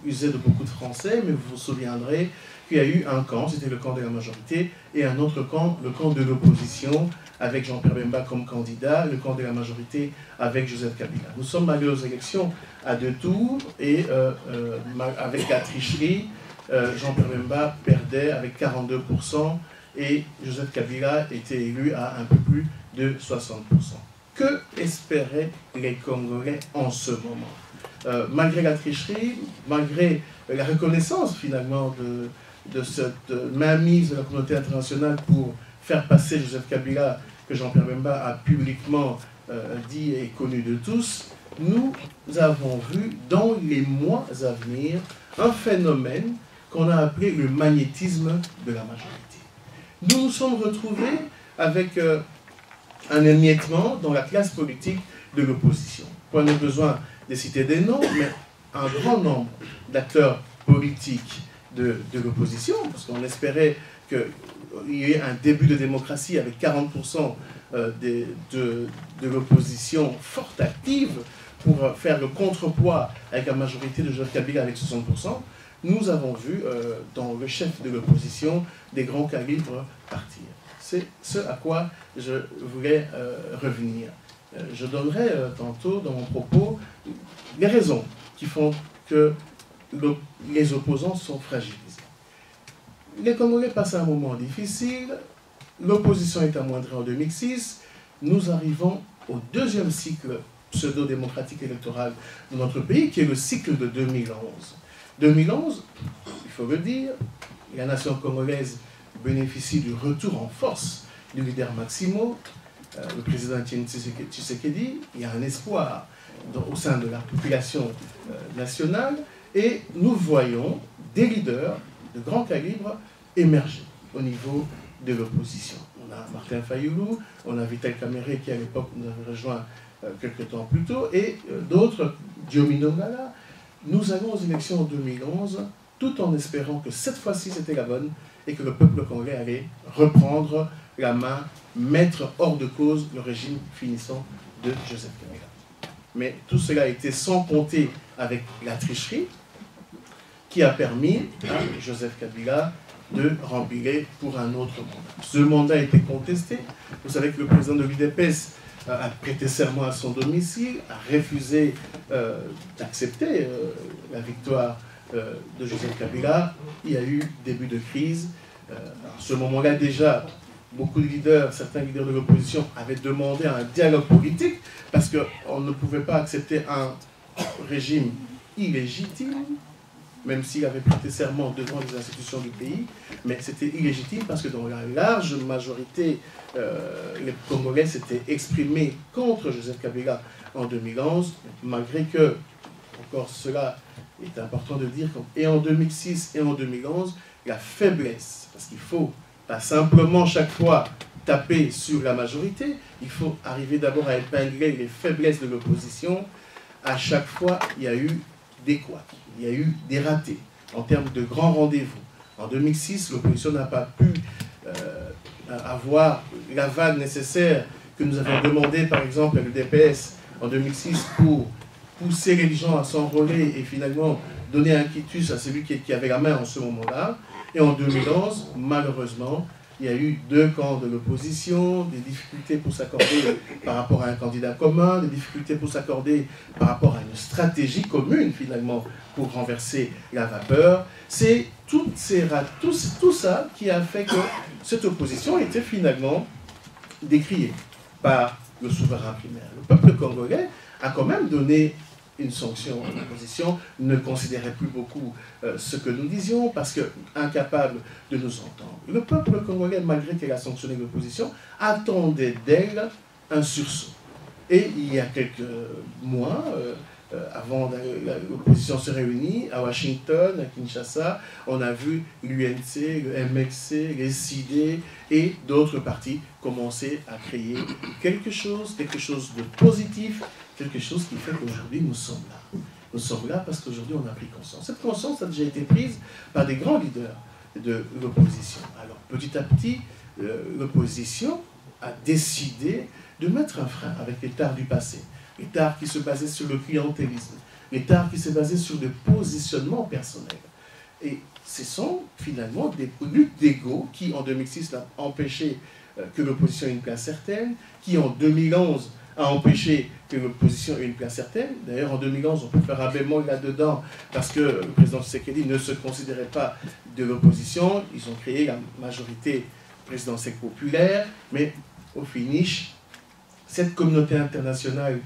user de beaucoup de français, mais vous vous souviendrez qu'il y a eu un camp, c'était le camp de la majorité, et un autre camp, le camp de l'opposition, avec Jean-Pierre Bemba comme candidat, le camp de la majorité avec Joseph Kabila. Nous sommes allés aux élections à 2 tours, et avec la tricherie, Jean-Pierre Bemba perdait avec 42%, et Joseph Kabila était élu à un peu plus de 60%. Que espéraient les Congolais en ce moment? Malgré la tricherie, malgré la reconnaissance finalement de cette mainmise de la communauté internationale pour faire passer Joseph Kabila, que Jean-Pierre Bemba a publiquement dit et connu de tous, nous avons vu dans les mois à venir un phénomène qu'on a appelé le magnétisme de la majorité. Nous nous sommes retrouvés avec un émiettement dans la classe politique de l'opposition. Pas besoin de citer des noms, mais un grand nombre d'acteurs politiques de l'opposition, parce qu'on espérait qu'il y ait un début de démocratie avec 40% de l'opposition forte active pour faire le contrepoids avec la majorité de Joseph Kabila avec 60%. Nous avons vu dans le chef de l'opposition des grands calibres partir. C'est ce à quoi je voulais revenir. Je donnerai tantôt dans mon propos les raisons qui font que les opposants sont fragilisés. Les Congolais passent un moment difficile, l'opposition est amoindrie en 2006, nous arrivons au deuxième cycle pseudo-démocratique électoral de notre pays, qui est le cycle de 2011. 2011, il faut le dire, la nation congolaise bénéficie du retour en force du leader Maximo, le président Etienne Tshisekedi. Il y a un espoir au sein de la population nationale, et nous voyons des leaders de grand calibre émerger au niveau de l'opposition. On a Martin Fayoulou, on a Vital Kamerhe qui à l'époque nous avait rejoint quelques temps plus tôt, et d'autres, Diomino Ngala. Nous allons aux élections en 2011, tout en espérant que cette fois-ci c'était la bonne, et que le peuple congolais allait reprendre la main, mettre hors de cause le régime finissant de Joseph Kabila. Mais tout cela a été sans compter avec la tricherie qui a permis à Joseph Kabila de remplir pour un autre mandat. Ce mandat a été contesté. Vous savez que le président de l'UDPS a prêté serment à son domicile, a refusé d'accepter la victoire de Joseph Kabila. Il y a eu début de crise. À ce moment-là, déjà, beaucoup de leaders, certains leaders de l'opposition avaient demandé un dialogue politique parce qu'on ne pouvait pas accepter un régime illégitime, même s'il avait prêté serment devant les institutions du pays, mais c'était illégitime parce que dans la large majorité, les Congolais s'étaient exprimés contre Joseph Kabila en 2011, malgré que, encore cela est important de dire, et en 2006 et en 2011, la faiblesse, parce qu'il faut pas simplement chaque fois taper sur la majorité, il faut arriver d'abord à épingler les faiblesses de l'opposition. À chaque fois, il y a eu des couacs, il y a eu des ratés en termes de grands rendez-vous. En 2006, l'opposition n'a pas pu avoir l'aval nécessaire que nous avons demandé, par exemple, à l'UDPS en 2006 pour pousser les gens à s'enrôler et finalement donner un quitus à celui qui avait la main en ce moment-là. Et en 2011, malheureusement, il y a eu deux camps de l'opposition, des difficultés pour s'accorder par rapport à un candidat commun, des difficultés pour s'accorder par rapport à une stratégie commune, finalement, pour renverser la vapeur. C'est tout ça qui a fait que cette opposition était finalement décriée par le souverain primaire. Le peuple congolais a quand même donné une sanction. L'opposition ne considérait plus beaucoup ce que nous disions parce que incapable de nous entendre. Le peuple congolais, malgré qu'elle a sanctionné l'opposition, attendait d'elle un sursaut. Et il y a quelques mois, avant que l'opposition se réunisse à Washington, à Kinshasa, on a vu l'UNC, le MXC, les CID et d'autres partis commencer à créer quelque chose de positif, quelque chose qui fait qu'aujourd'hui nous sommes là. Nous sommes là parce qu'aujourd'hui on a pris conscience. Cette conscience a déjà été prise par des grands leaders de l'opposition. Alors petit à petit, l'opposition a décidé de mettre un frein avec les tares du passé. Les tares qui se basaient sur le clientélisme, les tares qui se basaient sur des positionnements personnels. Et ce sont finalement des luttes d'ego qui, en 2006, ont empêché que l'opposition ait une place certaine, qui, en 2011, a empêché que l'opposition ait une place certaine. D'ailleurs, en 2011, on peut faire un bémol là-dedans, parce que le président Tshisekedi ne se considérait pas de l'opposition. Ils ont créé la majorité présidentielle populaire, mais au finish, cette communauté internationale,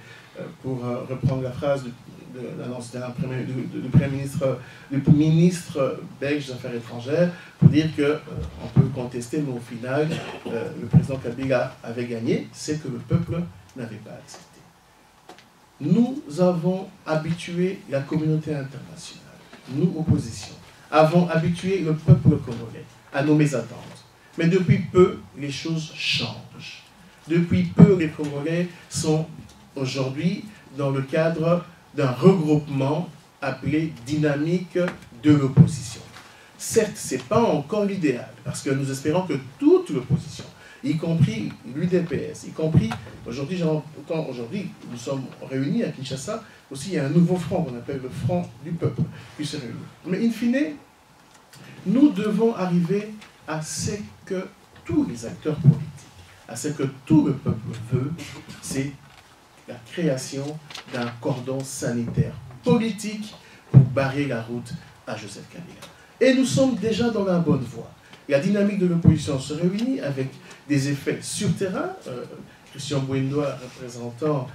pour reprendre la phrase du ministre belge des Affaires étrangères, pour dire qu'on peut contester, mais au final, le président Kabila avait gagné, c'est que le peuple n'avait pas accepté. Nous avons habitué la communauté internationale, nous, opposition, avons habitué le peuple congolais à nos mésattentes. Mais depuis peu, les choses changent. Depuis peu, les Congolais sont aujourd'hui dans le cadre d'un regroupement appelé dynamique de l'opposition. Certes, ce n'est pas encore l'idéal, parce que nous espérons que toute l'opposition, y compris l'UDPS, y compris, aujourd'hui nous sommes réunis à Kinshasa, aussi il y a un nouveau front qu'on appelle le Front du Peuple qui se réunit. Mais in fine, nous devons arriver à ce que tous les acteurs politiques, à ce que tout le peuple veut, c'est la création d'un cordon sanitaire politique pour barrer la route à Joseph Kabila. Et nous sommes déjà dans la bonne voie. La dynamique de l'opposition se réunit avec des effets sur terrain. Christian Bouindoa, représentant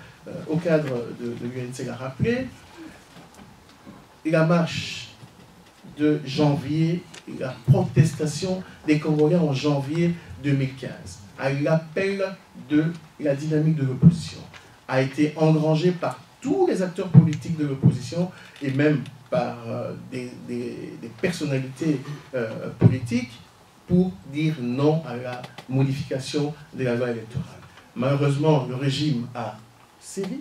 au cadre de l'UNC, l'a rappelé. La marche de janvier, la protestation des Congolais en janvier 2015, à l'appel de la dynamique de l'opposition, a été engrangée par tous les acteurs politiques de l'opposition et même par des personnalités politiques pour dire non à la modification de la loi électorale. Malheureusement, le régime a sévi,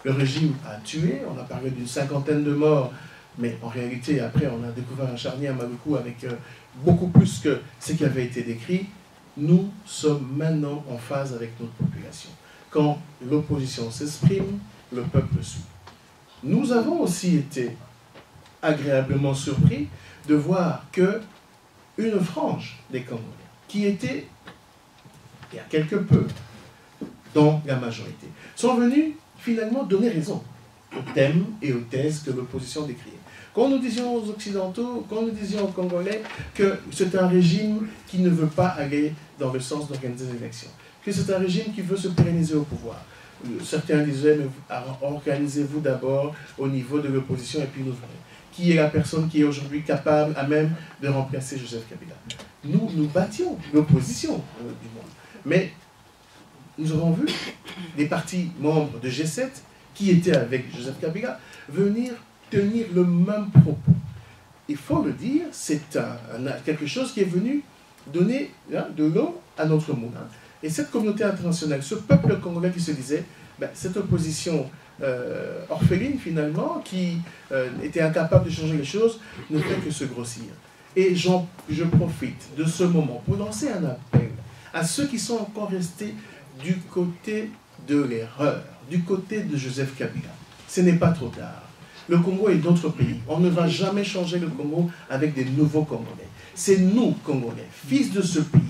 le régime a tué, on a parlé d'une 50aine de morts, mais en réalité, après, on a découvert un charnier à Maluku avec beaucoup plus que ce qui avait été décrit. Nous sommes maintenant en phase avec notre population. Quand l'opposition s'exprime, le peuple suit. Nous avons aussi été agréablement surpris de voir que une frange des Congolais, qui était, il y a quelque peu, dans la majorité, sont venus finalement donner raison aux thèmes et aux thèses que l'opposition décriait. Quand nous disions aux Occidentaux, quand nous disions aux Congolais que c'est un régime qui ne veut pas aller dans le sens d'organiser des élections, que c'est un régime qui veut se pérenniser au pouvoir. Certains disaient, mais organisez-vous d'abord au niveau de l'opposition et puis nous verrons. Qui est la personne qui est aujourd'hui capable, à même de remplacer Joseph Kabila? Nous battions l'opposition du monde. Mais nous avons vu des partis membres de G7 qui étaient avec Joseph Kabila venir tenir le même propos. Il faut le dire, c'est quelque chose qui est venu donner de l'eau à notre moulin. Et cette communauté internationale, ce peuple congolais qui se disait, cette opposition orpheline finalement, qui était incapable de changer les choses, ne fait que se grossir. Et je profite de ce moment pour lancer un appel à ceux qui sont encore restés du côté de l'erreur, du côté de Joseph Kabila. Ce n'est pas trop tard. Le Congo est notre pays. On ne va jamais changer le Congo avec des nouveaux Congolais. C'est nous, Congolais, fils de ce pays,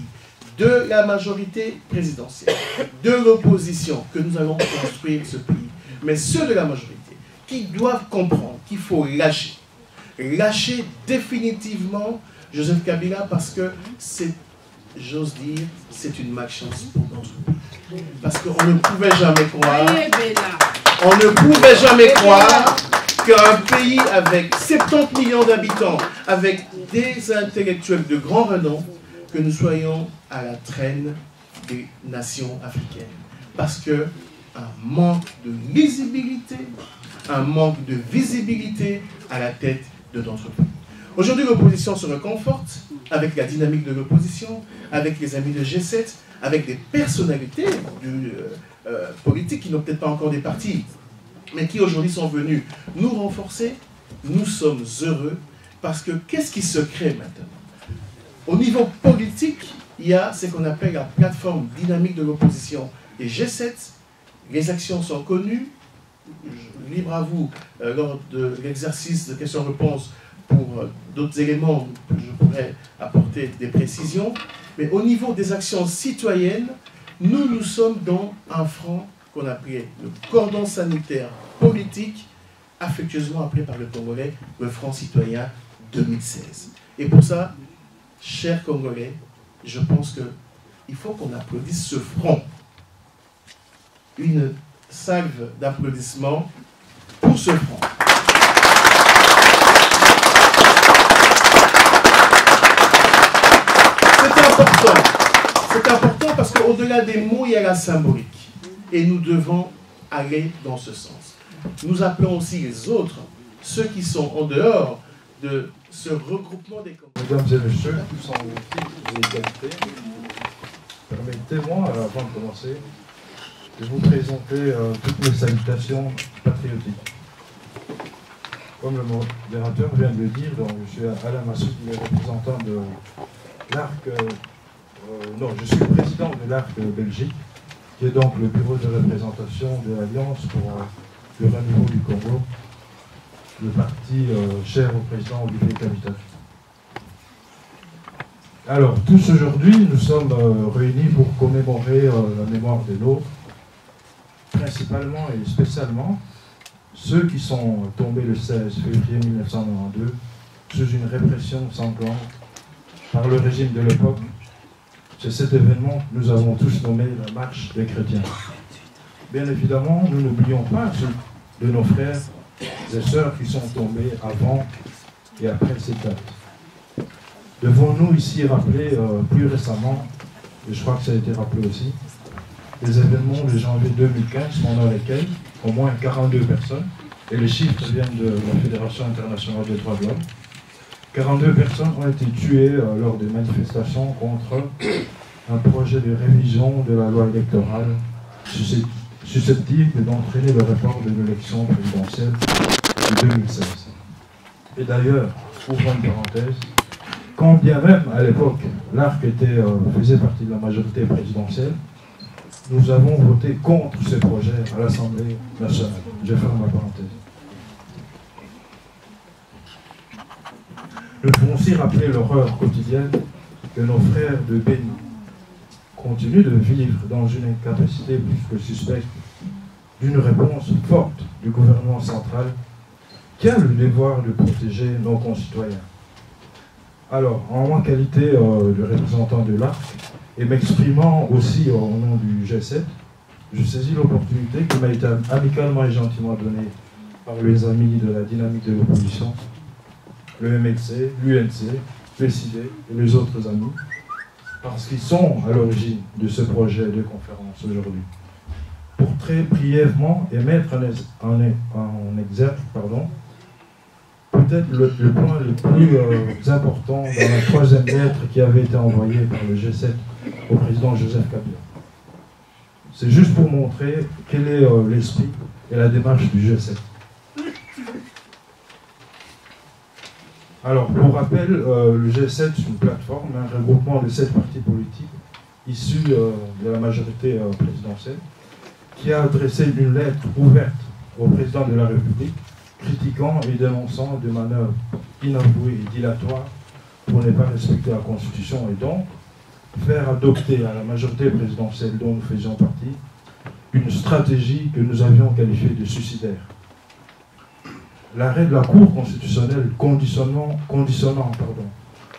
de la majorité présidentielle, de l'opposition, que nous allons construire ce pays. Mais ceux de la majorité qui doivent comprendre qu'il faut lâcher. Lâcher définitivement Joseph Kabila parce que c'est, j'ose dire, c'est une malchance pour notre pays. Parce qu'on ne pouvait jamais croire, on ne pouvait jamais croire qu'un pays avec 70 millions d'habitants, avec des intellectuels de grand renom, que nous soyons à la traîne des nations africaines. Parce que un manque de lisibilité, un manque de visibilité à la tête de notre pays. Aujourd'hui, l'opposition se reconforte avec la dynamique de l'opposition, avec les amis de G7, avec des personnalités politiques qui n'ont peut-être pas encore des partis, mais qui aujourd'hui sont venus nous renforcer. Nous sommes heureux parce que qu'est-ce qui se crée maintenant? Au niveau politique, il y a ce qu'on appelle la plateforme dynamique de l'opposition et G7. Les actions sont connues. Libre à vous, lors de l'exercice de questions-réponses, pour d'autres éléments que je pourrais apporter des précisions. Mais au niveau des actions citoyennes, nous sommes dans un front qu'on appelait le cordon sanitaire politique, affectueusement appelé par le Congolais le Front citoyen 2016. Et pour ça, chers Congolais, je pense qu'il faut qu'on applaudisse ce front. Une salve d'applaudissements pour ce front. C'est important parce qu'au-delà des mots, il y a la symbolique. Et nous devons aller dans ce sens. Nous appelons aussi les autres, ceux qui sont en dehors de ce regroupement des Congolais. Mesdames et messieurs, tous en titre et égalité, permettez-moi, avant de commencer, de vous présenter toutes mes salutations patriotiques. Comme le modérateur vient de le dire, donc je suis Alain Massoud, le représentant de l'ARC, non, je suis le président de l'ARC Belgique, qui est donc le bureau de représentation de l'Alliance pour le renouveau du Congo, le parti cher au président Olivier Kabitat. Alors, tous aujourd'hui, nous sommes réunis pour commémorer la mémoire des nôtres, principalement et spécialement ceux qui sont tombés le 16 février 1992 sous une répression sanglante par le régime de l'époque. C'est cet événement que nous avons tous nommé la marche des chrétiens. Bien évidemment, nous n'oublions pas ceux de nos frères et sœurs qui sont tombés avant et après cette date. Devons-nous ici rappeler plus récemment, et je crois que ça a été rappelé aussi, les événements de janvier 2015 pendant lesquels au moins 42 personnes, et les chiffres viennent de la Fédération internationale des droits de l'homme, 42 personnes ont été tuées lors des manifestations contre un projet de révision de la loi électorale susceptible d'entraîner le report de l'élection présidentielle de 2016. Et d'ailleurs, ouvrons une parenthèse, quand bien même à l'époque l'ARC faisait partie de la majorité présidentielle, nous avons voté contre ce projet à l'Assemblée nationale. Je ferme ma parenthèse. Nous devons aussi rappeler l'horreur quotidienne que nos frères de Béni continuent de vivre dans une incapacité plus que suspecte d'une réponse forte du gouvernement central qui a le devoir de protéger nos concitoyens. Alors, en ma qualité de représentant de l'ARC, et m'exprimant aussi au nom du G7, je saisis l'opportunité qui m'a été amicalement et gentiment donnée par les amis de la dynamique de l'opposition, le MLC, l'UNC, le CID et les autres amis, parce qu'ils sont à l'origine de ce projet de conférence aujourd'hui. Pour très brièvement et mettre en exergue, peut-être le point le plus important dans la troisième lettre qui avait été envoyée par le G7 au président Joseph Kabila. C'est juste pour montrer quel est l'esprit et la démarche du G7. Alors, pour rappel, le G7, c'est une plateforme, un regroupement de 7 partis politiques issus de la majorité présidentielle, qui a adressé une lettre ouverte au président de la République, critiquant et dénonçant des manœuvres inavouées et dilatoires pour ne pas respecter la Constitution et donc faire adopter à la majorité présidentielle dont nous faisions partie une stratégie que nous avions qualifiée de suicidaire. L'arrêt de la Cour constitutionnelle conditionnant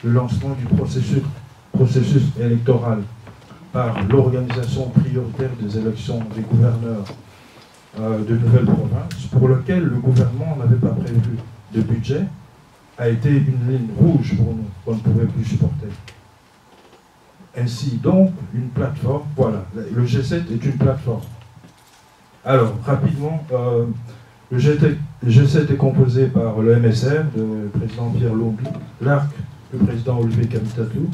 le lancement du processus électoral par l'organisation prioritaire des élections des gouverneurs de nouvelles provinces, pour lequel le gouvernement n'avait pas prévu de budget, a été une ligne rouge pour nous, qu'on ne pouvait plus supporter. Ainsi donc, une plateforme, voilà, le G7 est une plateforme. Alors, rapidement, le G7 est composé par le MSR, le président Pierre Lombi, l'ARC, le président Olivier Kamitatou,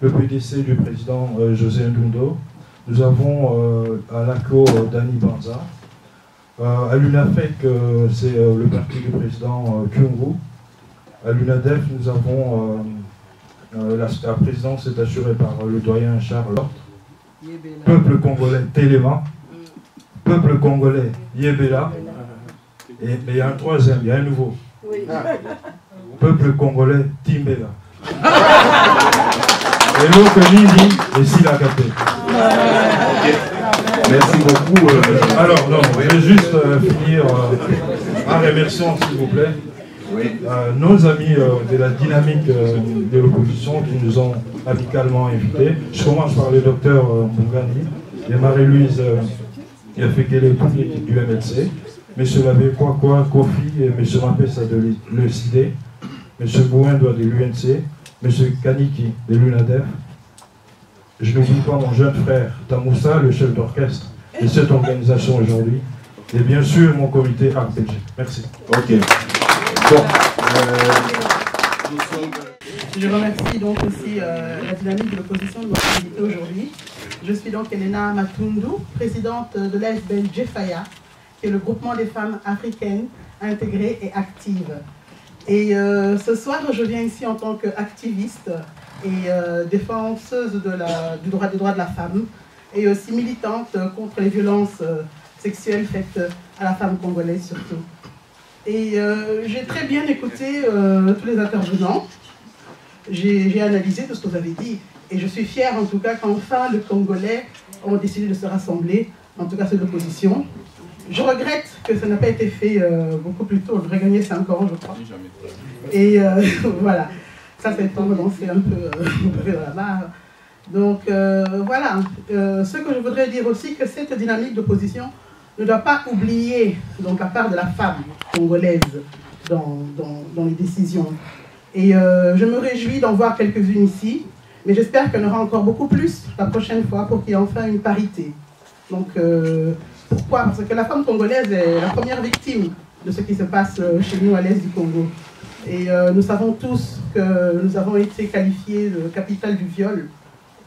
le PDC du président José Ndundo, nous avons à l'ACO Dani Banza, à l'UNAFEC, c'est le parti du président Kyungu, à l'UNADEF, nous avons la présidence est assurée par le doyen Charles Lort, peuple congolais Téléma, peuple congolais Yébéla, mais il y a un troisième, il y a un nouveau. Oui. Peuple congolais Timbela. Et l'autre Nini et Silakate. Merci beaucoup. Alors, non, je vais juste finir en remerciant, s'il vous plaît, nos amis de la dynamique de l'opposition qui nous ont amicalement invités. Je commence par le docteur Mbungani et Marie-Louise Yafekele, toute l'équipe du MLC. M. Labé Kwakwa, Kofi et M. Mapessa de l'ECD, M. Bouindoua de l'UNC, M. Kaniki de l'UNADEF. Je n'oublie pas mon jeune frère Tamoussa, le chef d'orchestre de cette organisation aujourd'hui. Et bien sûr, mon comité RPG. Merci. Ok. Bon. Je remercie donc aussi la dynamique de l'opposition de notre invité aujourd'hui. Je suis donc Elena Matundu, présidente de l'ASBL Jefaya, qui est le groupement des femmes africaines intégrées et actives. Et ce soir, je viens ici en tant qu'activiste et défenseuse des droits de la femme, et aussi militante contre les violences sexuelles faites à la femme congolaise surtout. Et j'ai très bien écouté tous les intervenants, j'ai analysé tout ce que vous avez dit, et je suis fière en tout cas qu'enfin le Congolais ont décidé de se rassembler, en tout cas ceux de l'opposition. Je regrette que ça n'a pas été fait beaucoup plus tôt, on devrait gagner 5 ans je crois. Et voilà, ça c'est pour me lancer un peu dans la barre. Donc voilà, ce que je voudrais dire aussi, que cette dynamique d'opposition ne doit pas oublier donc, la part de la femme congolaise dans les décisions. Et je me réjouis d'en voir quelques-unes ici, mais j'espère qu'il y en aura encore beaucoup plus la prochaine fois pour qu'il y ait enfin une parité. Donc pourquoi? Parce que la femme congolaise est la première victime de ce qui se passe chez nous à l'est du Congo. Et nous savons tous que nous avons été qualifiés de capitale du viol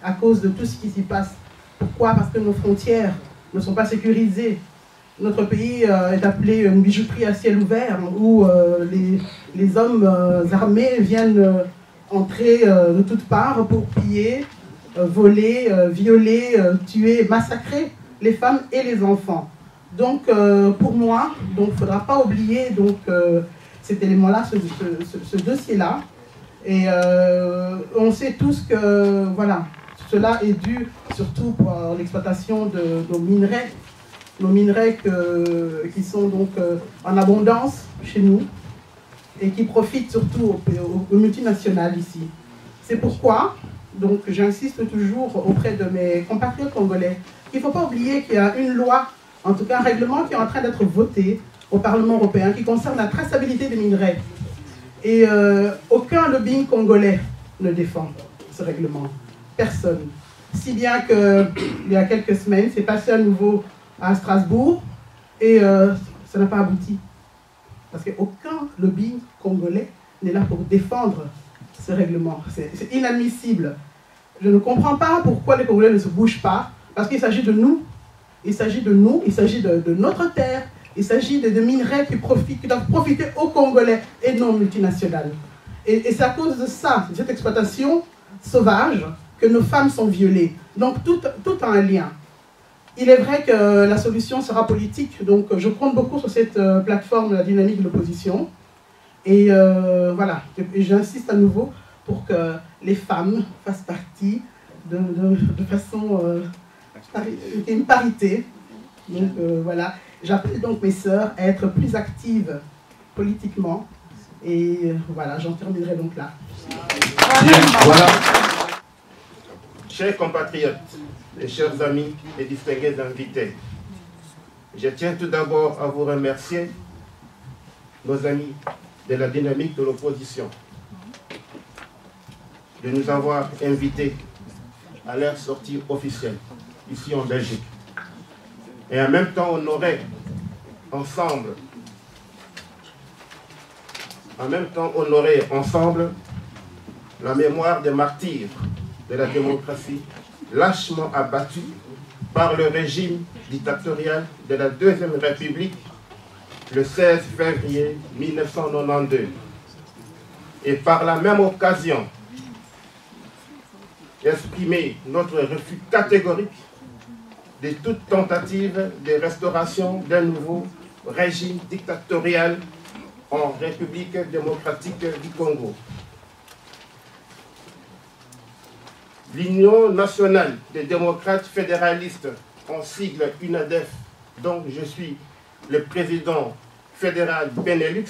à cause de tout ce qui s'y passe. Pourquoi? Parce que nos frontières ne sont pas sécurisées. Notre pays est appelé une bijouterie à ciel ouvert où les hommes armés viennent entrer de toutes parts pour piller, voler, violer, tuer, massacrer les femmes et les enfants. Donc pour moi, il ne faudra pas oublier donc, cet élément-là, ce dossier-là. Et on sait tous que voilà, cela est dû surtout pour l'exploitation de nos minerais. Nos minerais qui sont donc en abondance chez nous et qui profitent surtout aux multinationales ici. C'est pourquoi donc j'insiste toujours auprès de mes compatriotes congolais qu'il ne faut pas oublier qu'il y a une loi, en tout cas un règlement qui est en train d'être voté au Parlement européen qui concerne la traçabilité des minerais. Et aucun lobbying congolais ne défend ce règlement. Personne. Si bien qu'il y a quelques semaines, c'est passé à nouveau à Strasbourg, et ça n'a pas abouti. Parce qu'aucun lobby congolais n'est là pour défendre ce règlement. C'est inadmissible. Je ne comprends pas pourquoi les Congolais ne se bougent pas, parce qu'il s'agit de nous. Il s'agit de nous, il s'agit de notre terre, il s'agit de minerais qui doivent profiter aux Congolais et non aux multinationales. Et c'est à cause de ça, de cette exploitation sauvage, que nos femmes sont violées. Donc tout a un lien. Il est vrai que la solution sera politique, donc je compte beaucoup sur cette plateforme de la dynamique de l'opposition. Et voilà, j'insiste à nouveau pour que les femmes fassent partie de façon une parité. Donc voilà, j'appelle donc mes sœurs à être plus actives politiquement. Et voilà, j'en terminerai donc là. Bien, voilà. Chers compatriotes et chers amis et distingués invités, je tiens tout d'abord à vous remercier, nos amis de la dynamique de l'opposition, de nous avoir invités à leur sortie officielle, ici en Belgique. Et en même temps honorer ensemble, la mémoire des martyrs de la démocratie lâchement abattus par le régime dictatorial de la Deuxième République le 16 février 1992. Et par la même occasion, exprimer notre refus catégorique de toute tentative de restauration d'un nouveau régime dictatorial en République démocratique du Congo. L'Union nationale des démocrates fédéralistes, en sigle UNADEF, dont je suis le président fédéral Benelux,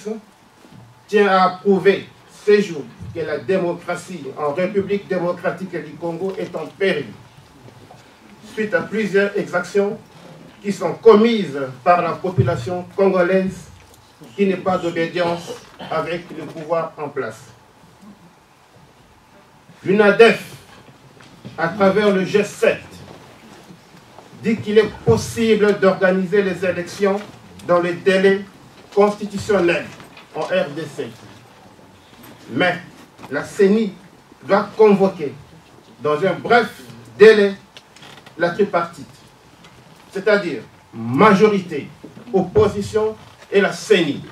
tient à approuver ces jours que la démocratie en République démocratique du Congo est en péril, suite à plusieurs exactions qui sont commises par la population congolaise qui n'est pas d'obédience avec le pouvoir en place. L'UNADEF, à travers le G7, dit qu'il est possible d'organiser les élections dans les délais constitutionnels en RDC. Mais la CENI doit convoquer dans un bref délai la tripartite, c'est-à-dire majorité, opposition et la CENI,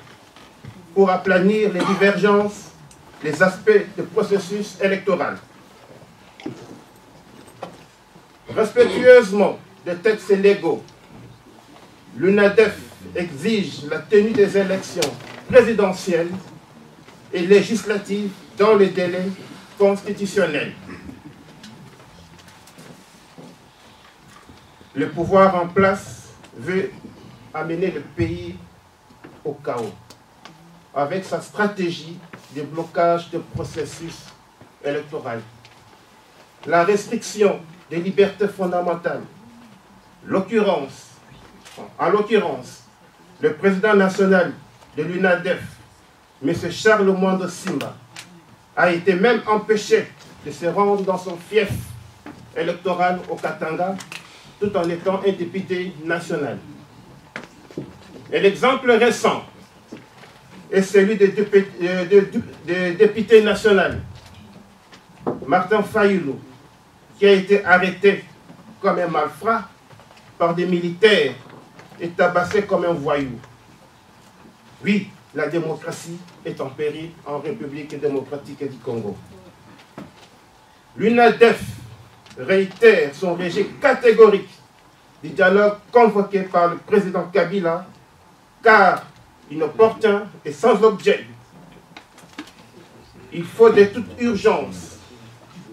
pour aplanir les divergences, les aspects du processus électoral. Respectueusement des textes légaux, l'UNADEF exige la tenue des élections présidentielles et législatives dans les délais constitutionnels. Le pouvoir en place veut amener le pays au chaos avec sa stratégie de blocage du processus électoral. La restriction des libertés fondamentales, en l'occurrence, le président national de l'UNADEF, M. Charles Mwando Simba, a été même empêché de se rendre dans son fief électoral au Katanga, tout en étant un député national. Et l'exemple récent est celui du député national, Martin Fayulu, qui a été arrêté comme un malfrat par des militaires et tabassé comme un voyou. Oui, la démocratie est en péril en République démocratique du Congo. L'UNADEF réitère son rejet catégorique du dialogue convoqué par le président Kabila, car inopportun et sans objet. Il faut de toute urgence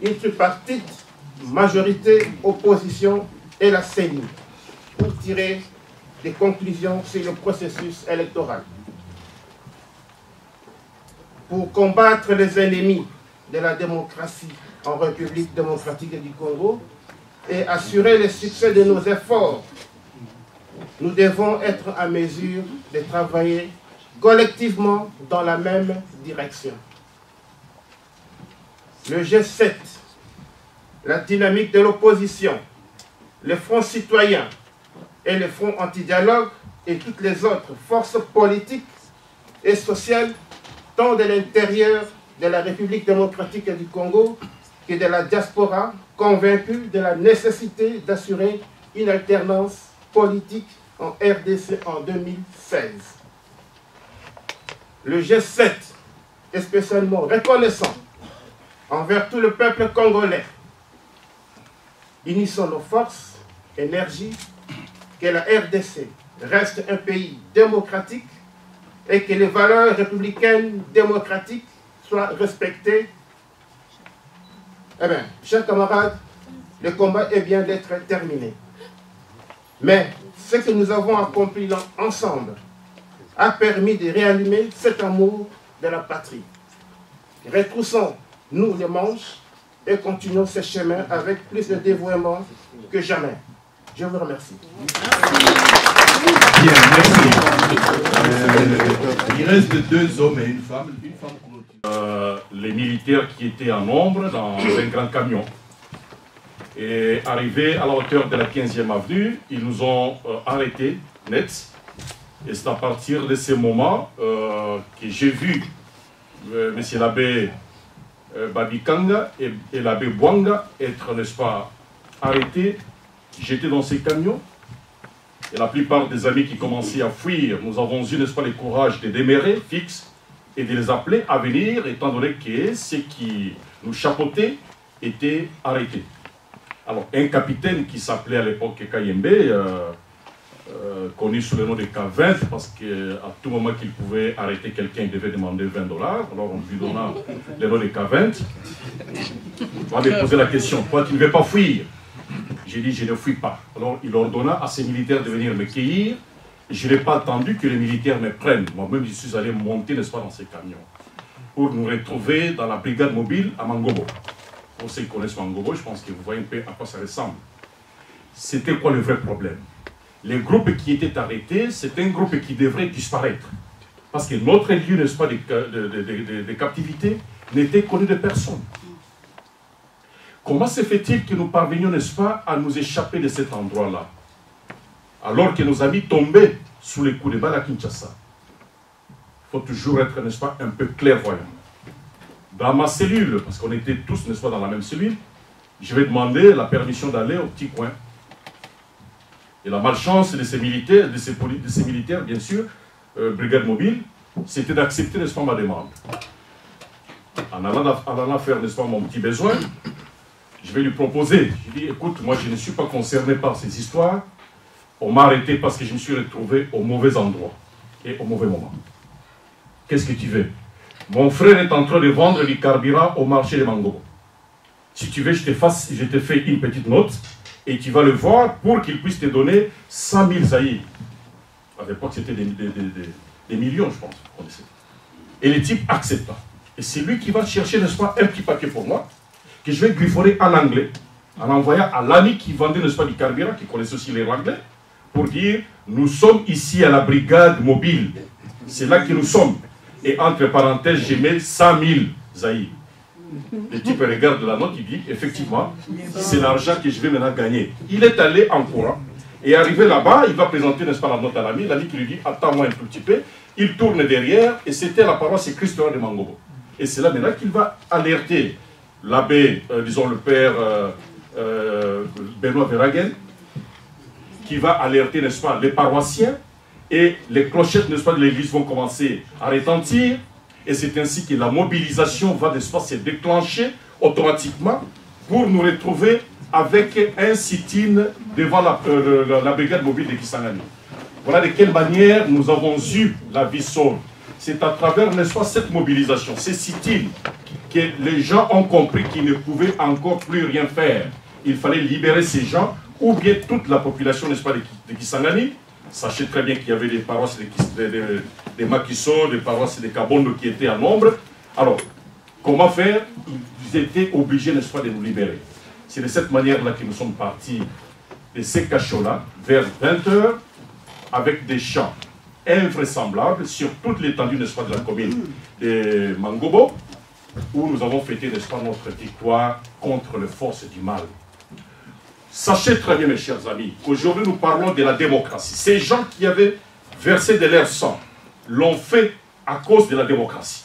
une tripartite, majorité, opposition et la CENI pour tirer des conclusions sur le processus électoral. Pour combattre les ennemis de la démocratie en République démocratique du Congo et assurer le succès de nos efforts, nous devons être à mesure de travailler collectivement dans la même direction. Le G7, la dynamique de l'opposition, le Front citoyen et le Front anti-dialogue et toutes les autres forces politiques et sociales, tant de l'intérieur de la République démocratique du Congo que de la diaspora, convaincue de la nécessité d'assurer une alternance politique en RDC en 2016. Le G7 est spécialement reconnaissant envers tout le peuple congolais. Unissons nos forces, énergie, que la RDC reste un pays démocratique et que les valeurs républicaines démocratiques soient respectées. Eh bien, chers camarades, le combat est bien d'être terminé. Mais ce que nous avons accompli ensemble a permis de réanimer cet amour de la patrie. Retroussons-nous les manches et continuons ce chemin avec plus de dévouement que jamais. Je vous remercie. Bien, merci. Il reste 2 hommes et une femme. Les militaires qui étaient en nombre dans un grand camion. Et arrivés à la hauteur de la 15e avenue, ils nous ont arrêtés net. Et c'est à partir de ce moment que j'ai vu M. l'abbé Babikanga et l'abbé Bwanga être, n'est-ce pas, arrêtés. J'étais dans ces camions. Et la plupart des amis qui commençaient à fuir, nous avons eu, n'est-ce pas, le courage de démarrer fixe et de les appeler à venir, étant donné que ceux qui nous chapeautaient étaient arrêtés. Alors, un capitaine qui s'appelait à l'époque Kayembe, connu sous le nom de K20, parce qu'à tout moment qu'il pouvait arrêter quelqu'un, il devait demander $20. Alors, on lui donna le nom de K20. On m'avait posé la question, toi, tu ne veux pas fuir? J'ai dit, je ne fuis pas. Alors, il ordonna à ses militaires de venir me cueillir. Je n'ai pas attendu que les militaires me prennent. Moi-même, je suis allé monter, n'est-ce pas, dans ces camions, pour nous retrouver dans la brigade mobile à Mangobo. Pour ceux qui connaissent Mangobo, je pense que vous voyez un peu à quoi ça ressemble. C'était quoi le vrai problème? Les groupes qui étaient arrêtés, c'est un groupe qui devrait disparaître. Parce que notre lieu, n'est-ce pas, de captivité n'était connu de personne. Comment se fait-il que nous parvenions, n'est-ce pas, à nous échapper de cet endroit-là, alors que nos amis tombaient sous les coups de balles à Kinshasa? Il faut toujours être, n'est-ce pas, un peu clairvoyant. Dans ma cellule, parce qu'on était tous, n'est-ce pas, dans la même cellule, je vais demander la permission d'aller au petit coin. Et la malchance de ces militaires, bien sûr, brigade mobile, c'était d'accepter, n'est-ce pas, ma demande. En allant faire, n'est-ce pas, mon petit besoin, je vais lui proposer. Je dis, écoute, moi je ne suis pas concerné par ces histoires. On m'a arrêté parce que je me suis retrouvé au mauvais endroit et au mauvais moment. Qu'est-ce que tu veux? Mon frère est en train de vendre du carburant au marché de Mangobo. Si tu veux, je te fais une petite note et tu vas le voir pour qu'il puisse te donner 100 000 zaïrs. À l'époque, c'était des millions, je pense. Et le type accepta. Et c'est lui qui va chercher, n'est-ce pas, un petit paquet pour moi, que je vais griffonner en anglais, en envoyant à l'ami qui vendait, n'est-ce pas, du carburant, qui connaissait aussi les anglais, pour dire, nous sommes ici à la brigade mobile. C'est là que nous sommes. Et entre parenthèses, je mets 100 000 zaïrs. Le type regarde la note, il dit, effectivement, c'est l'argent que je vais maintenant gagner. Il est allé en courant. Et arrivé là-bas, il va présenter, n'est-ce pas, la note à l'ami. L'ami qui lui dit, attends-moi un tout petit peu. Il tourne derrière, et c'était la paroisse Christ-Roi de Mangobo. Et c'est là maintenant qu'il va alerter l'abbé, disons le père Benoît Verhagen, qui va alerter, n'est-ce pas, les paroissiens, et les clochettes, n'est-ce pas, de l'église vont commencer à retentir, et c'est ainsi que la mobilisation va, n'est-ce pas, se déclencher automatiquement pour nous retrouver avec un sit-in devant la brigade mobile de Kisangani. Voilà de quelle manière nous avons eu la vie sauve. C'est à travers, n'est-ce pas, cette mobilisation, ces sit-in, que les gens ont compris qu'ils ne pouvaient encore plus rien faire. Il fallait libérer ces gens, ou bien toute la population, n'est-ce pas, de Kisangani. Sachez très bien qu'il y avait des paroisses de Makiso, des paroisses de Kabondo qui étaient en nombre. Alors, comment faire? Ils étaient obligés, n'est-ce pas, de nous libérer. C'est de cette manière-là que nous sommes partis de ces cachots-là, vers 20 h, avec des chants invraisemblables sur toute l'étendue, n'est-ce pas, de la commune de Mangobo, où nous avons fêté, n'est-ce pas, notre victoire contre les forces du mal. Sachez très bien, mes chers amis, qu'aujourd'hui nous parlons de la démocratie. Ces gens qui avaient versé de leur sang l'ont fait à cause de la démocratie.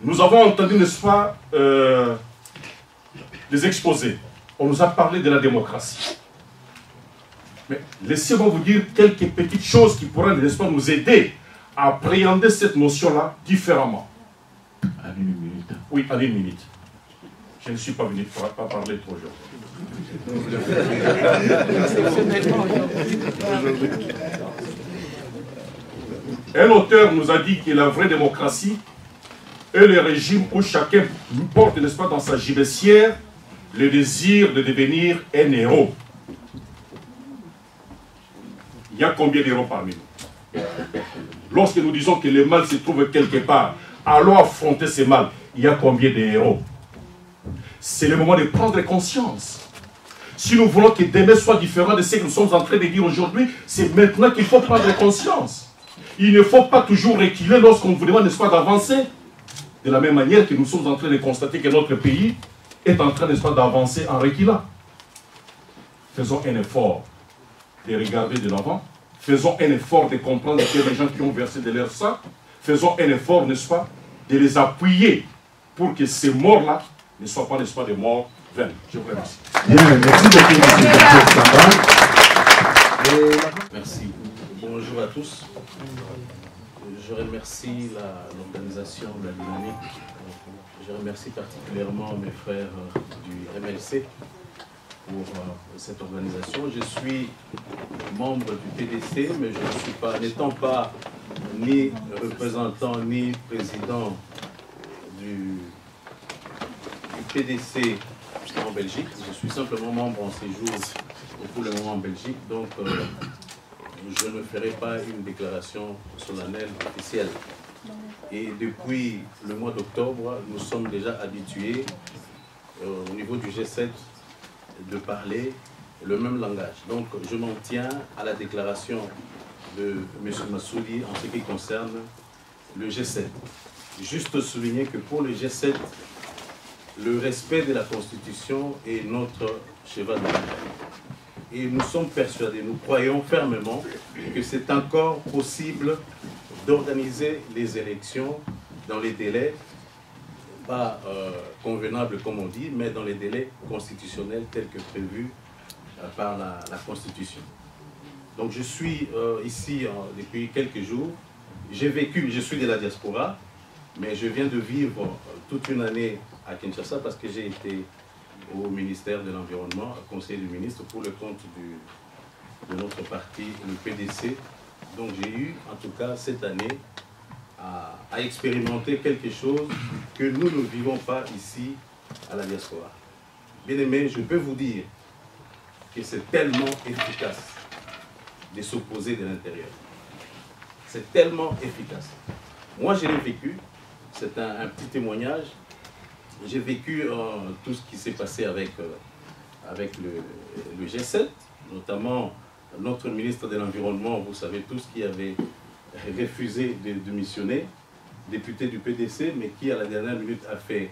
Nous avons entendu, n'est-ce pas, les exposés. On nous a parlé de la démocratie. Mais laissez-moi vous dire quelques petites choses qui pourraient, n'est-ce pas, nous aider à appréhender cette notion-là différemment. En une minute. Oui, en une minute. Je ne suis pas venu pour pas parler trop aujourd'hui. Un auteur nous a dit que la vraie démocratie est le régime où chacun porte, n'est-ce pas, dans sa gibecière le désir de devenir un héros. Il y a combien d'héros parmi nous? Lorsque nous disons que le mal se trouve quelque part, allons affronter ce mal. Il y a combien de héros? C'est le moment de prendre conscience. Si nous voulons que demain soit différent de ce que nous sommes en train de dire aujourd'hui, c'est maintenant qu'il faut prendre conscience. Il ne faut pas toujours reculer lorsqu'on vous demande, n'est-ce pas, d'avancer. De la même manière que nous sommes en train de constater que notre pays est en train, n'est-ce pas, d'avancer en reculant. Faisons un effort de regarder de l'avant. Faisons un effort de comprendre qu'il y a des gens qui ont versé de leur sang. Faisons un effort, n'est-ce pas, de les appuyer pour que ces morts-là ne soient pas, n'est-ce pas, des morts vaines. Je vous remercie. Bien, merci beaucoup, Merci. Bonjour à tous. Je remercie l'organisation de la dynamique. Je remercie particulièrement mes frères du MLC pour cette organisation. Je suis membre du PDC, mais je ne suis pas, n'étant pas ni représentant ni président du PDC en Belgique. Je suis simplement membre en séjour pour le moment en Belgique, donc je ne ferai pas une déclaration solennelle officielle. Et depuis le mois d'octobre, nous sommes déjà habitués au niveau du G7 de parler le même langage. Donc je m'en tiens à la déclaration de M. Massoudi en ce qui concerne le G7. Juste souligner que pour le G7, le respect de la Constitution est notre cheval de bataille. Et nous sommes persuadés, nous croyons fermement que c'est encore possible d'organiser les élections dans les délais, pas convenables comme on dit, mais dans les délais constitutionnels tels que prévus par la Constitution. Donc je suis ici depuis quelques jours. J'ai vécu, je suis de la diaspora, mais je viens de vivre toute une année à Kinshasa parce que j'ai été au ministère de l'Environnement, au Conseil du ministre, pour le compte de notre parti, le PDC. Donc j'ai eu, en tout cas cette année, à expérimenter quelque chose que nous ne vivons pas ici à la diaspora. Bien aimé, je peux vous dire que c'est tellement efficace de s'opposer de l'intérieur. C'est tellement efficace. Moi, je l'ai vécu. C'est un petit témoignage. J'ai vécu tout ce qui s'est passé avec le G7, notamment notre ministre de l'Environnement, vous savez tous, qui avait refusé de démissionner, député du PDC, mais qui à la dernière minute a fait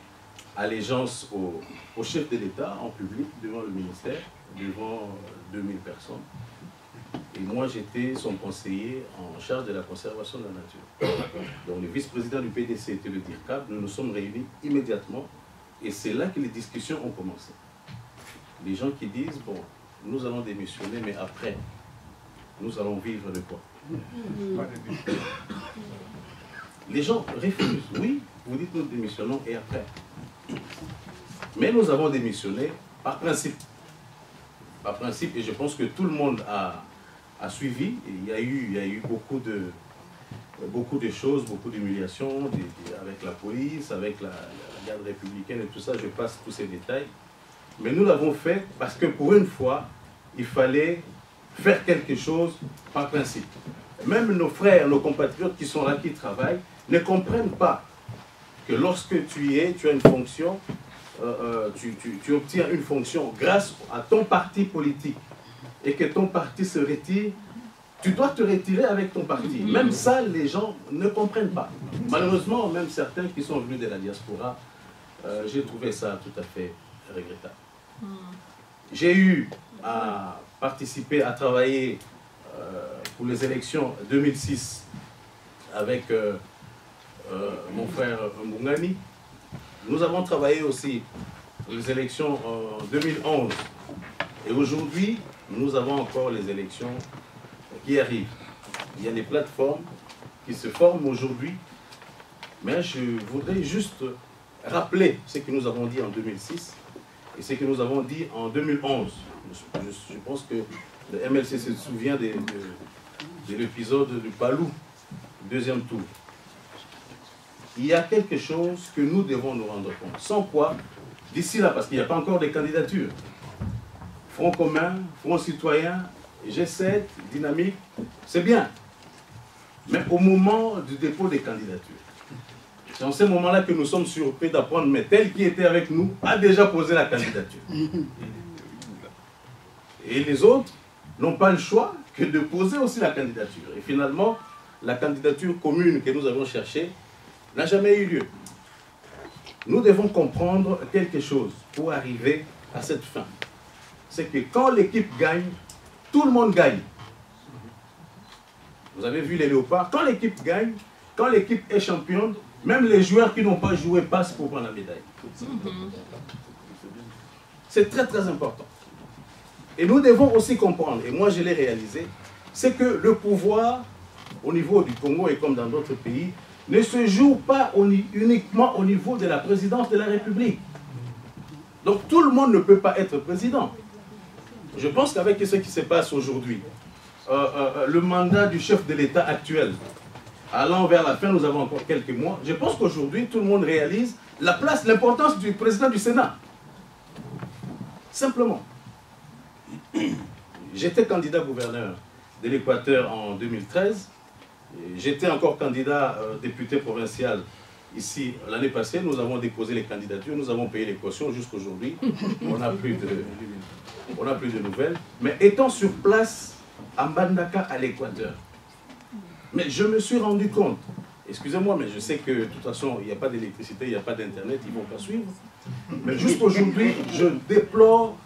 allégeance au chef de l'État en public, devant le ministère, devant 2000 personnes. Et moi, j'étais son conseiller en charge de la conservation de la nature. Donc le vice-président du PDC était le DIRCAB. Nous nous sommes réunis immédiatement et c'est là que les discussions ont commencé. Les gens qui disent, bon, nous allons démissionner, mais après, nous allons vivre de quoi? Les gens refusent. Oui, vous dites nous démissionnons et après. Mais nous avons démissionné par principe. Par principe, et je pense que tout le monde a suivi. Il y a eu beaucoup de choses, beaucoup d'humiliations avec la police, avec la garde républicaine et tout ça. Je passe tous ces détails. Mais nous l'avons fait parce que pour une fois, il fallait faire quelque chose par principe. Même nos frères, nos compatriotes qui sont là, qui travaillent, ne comprennent pas que lorsque tu as une fonction, tu obtiens une fonction grâce à ton parti politique et que ton parti se retire, tu dois te retirer avec ton parti. Même ça, les gens ne comprennent pas. Malheureusement, même certains qui sont venus de la diaspora, j'ai trouvé ça tout à fait regrettable. J'ai eu à participer, à travailler pour les élections 2006 avec mon frère Mbungani. Nous avons travaillé aussi pour les élections en 2011. Et aujourd'hui, nous avons encore les élections qui arrivent. Il y a des plateformes qui se forment aujourd'hui. Mais je voudrais juste rappeler ce que nous avons dit en 2006 et ce que nous avons dit en 2011. Je pense que le MLC se souvient de l'épisode du Palou, deuxième tour. Il y a quelque chose que nous devons nous rendre compte. Sans quoi, d'ici là, parce qu'il n'y a pas encore de candidatures. Front commun, Front citoyen, G7, dynamique, c'est bien. Mais au moment du dépôt des candidatures, c'est en ce moment-là que nous sommes surpris d'apprendre, mais tel qui était avec nous a déjà posé la candidature. Et les autres n'ont pas le choix que de poser aussi la candidature. Et finalement, la candidature commune que nous avons cherchée n'a jamais eu lieu. Nous devons comprendre quelque chose pour arriver à cette fin. C'est que quand l'équipe gagne, tout le monde gagne. Vous avez vu les léopards, quand l'équipe gagne, quand l'équipe est championne, même les joueurs qui n'ont pas joué passent pour prendre la médaille. C'est très très important. Et nous devons aussi comprendre, et moi je l'ai réalisé, c'est que le pouvoir au niveau du Congo et comme dans d'autres pays ne se joue pas uniquement au niveau de la présidence de la République. Donc tout le monde ne peut pas être président. Je pense qu'avec ce qui se passe aujourd'hui, le mandat du chef de l'État actuel, allant vers la fin, nous avons encore quelques mois, je pense qu'aujourd'hui tout le monde réalise la place, l'importance du président du Sénat. Simplement. J'étais candidat gouverneur de l'Équateur en 2013. J'étais encore candidat député provincial ici l'année passée. Nous avons déposé les candidatures, nous avons payé les cautions jusqu'aujourd'hui. On n'a plus de nouvelles. Mais étant sur place à Mbandaka à l'Équateur, mais je me suis rendu compte, excusez-moi, mais je sais que de toute façon, il n'y a pas d'électricité, il n'y a pas d'internet, ils ne vont pas suivre. Mais jusqu'aujourd'hui, je déplore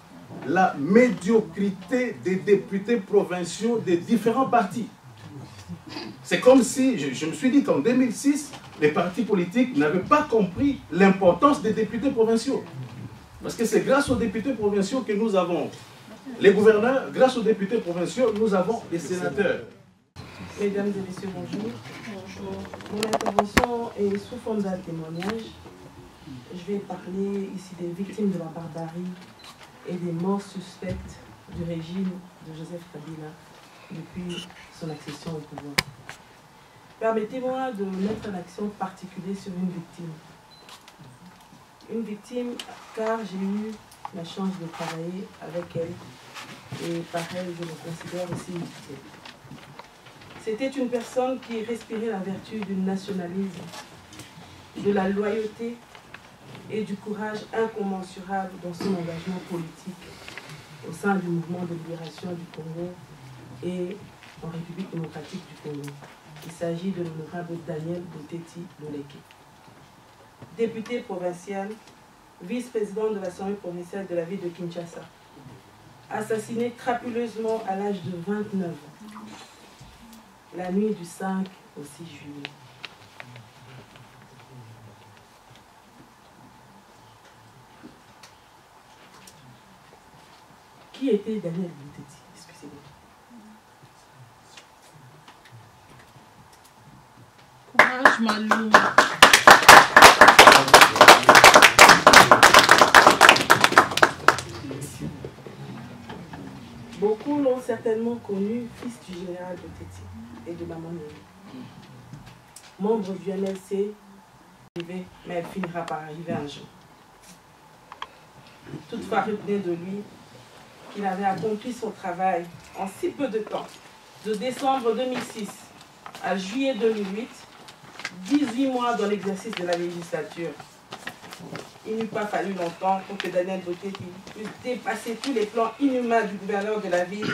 la médiocrité des députés provinciaux des différents partis. C'est comme si, je me suis dit qu'en 2006, les partis politiques n'avaient pas compris l'importance des députés provinciaux. Parce que c'est grâce aux députés provinciaux que nous avons les gouverneurs, grâce aux députés provinciaux, nous avons les sénateurs. Mesdames et messieurs, bonjour. Mon intervention est sous forme d'un témoignage. Je vais parler ici des victimes de la barbarie et des morts suspectes du régime de Joseph Kabila depuis son accession au pouvoir. Permettez-moi de mettre l'accent particulier sur une victime. Une victime car j'ai eu la chance de travailler avec elle et par elle je me considère aussi une victime. C'était une personne qui respirait la vertu du nationalisme, de la loyauté et du courage incommensurable dans son engagement politique au sein du mouvement de libération du Congo et en République démocratique du Congo. Il s'agit de l'honorable Daniel Boteti Loleke. Député provincial, vice-président de l'Assemblée provinciale de la ville de Kinshasa, assassiné crapuleusement à l'âge de 29 ans, la nuit du 5 au 6 juillet. Qui était Daniel Boteti? Excusez-moi. Courage, Malou. Beaucoup l'ont certainement connu, fils du général Boteti et de maman Néné. Membre du MLC, mais elle finira par arriver un jour. Toutefois, retenez de lui qu'il avait accompli son travail en si peu de temps, de décembre 2006 à juillet 2008, 18 mois dans l'exercice de la législature. Il n'eût pas fallu longtemps pour que Daniel Boteti puisse dépasser tous les plans inhumains du gouverneur de la ville,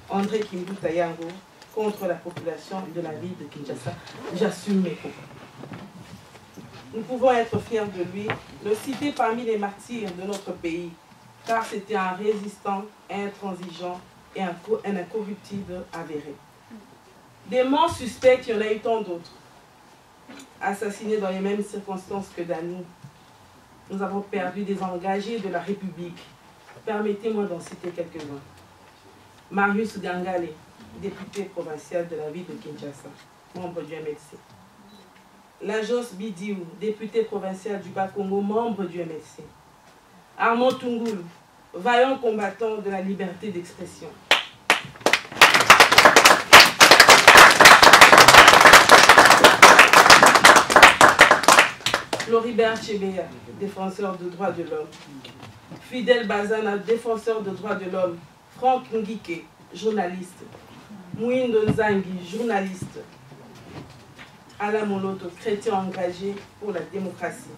André Kimbuta Yango, contre la population de la ville de Kinshasa. J'assume mes propos. Nous pouvons être fiers de lui, le citer parmi les martyrs de notre pays, car c'était un résistant, intransigeant et un incorruptible avéré. Des morts suspects, il y en a eu tant d'autres. Assassinés dans les mêmes circonstances que Dani. Nous avons perdu des engagés de la République. Permettez-moi d'en citer quelques-uns. Marius Gangale, député provincial de la ville de Kinshasa, membre du MLC. Lajos Bidiou, député provincial du Bas-Congo, membre du MLC. Armand Tungoul, vaillant combattant de la liberté d'expression. Floribert Chebeya, défenseur de droits de l'homme. Fidel Bazana, défenseur de droits de l'homme. Franck Ngike, journaliste. Mouindo Nzangi, journaliste. Alain Moloto, chrétien engagé pour la démocratie.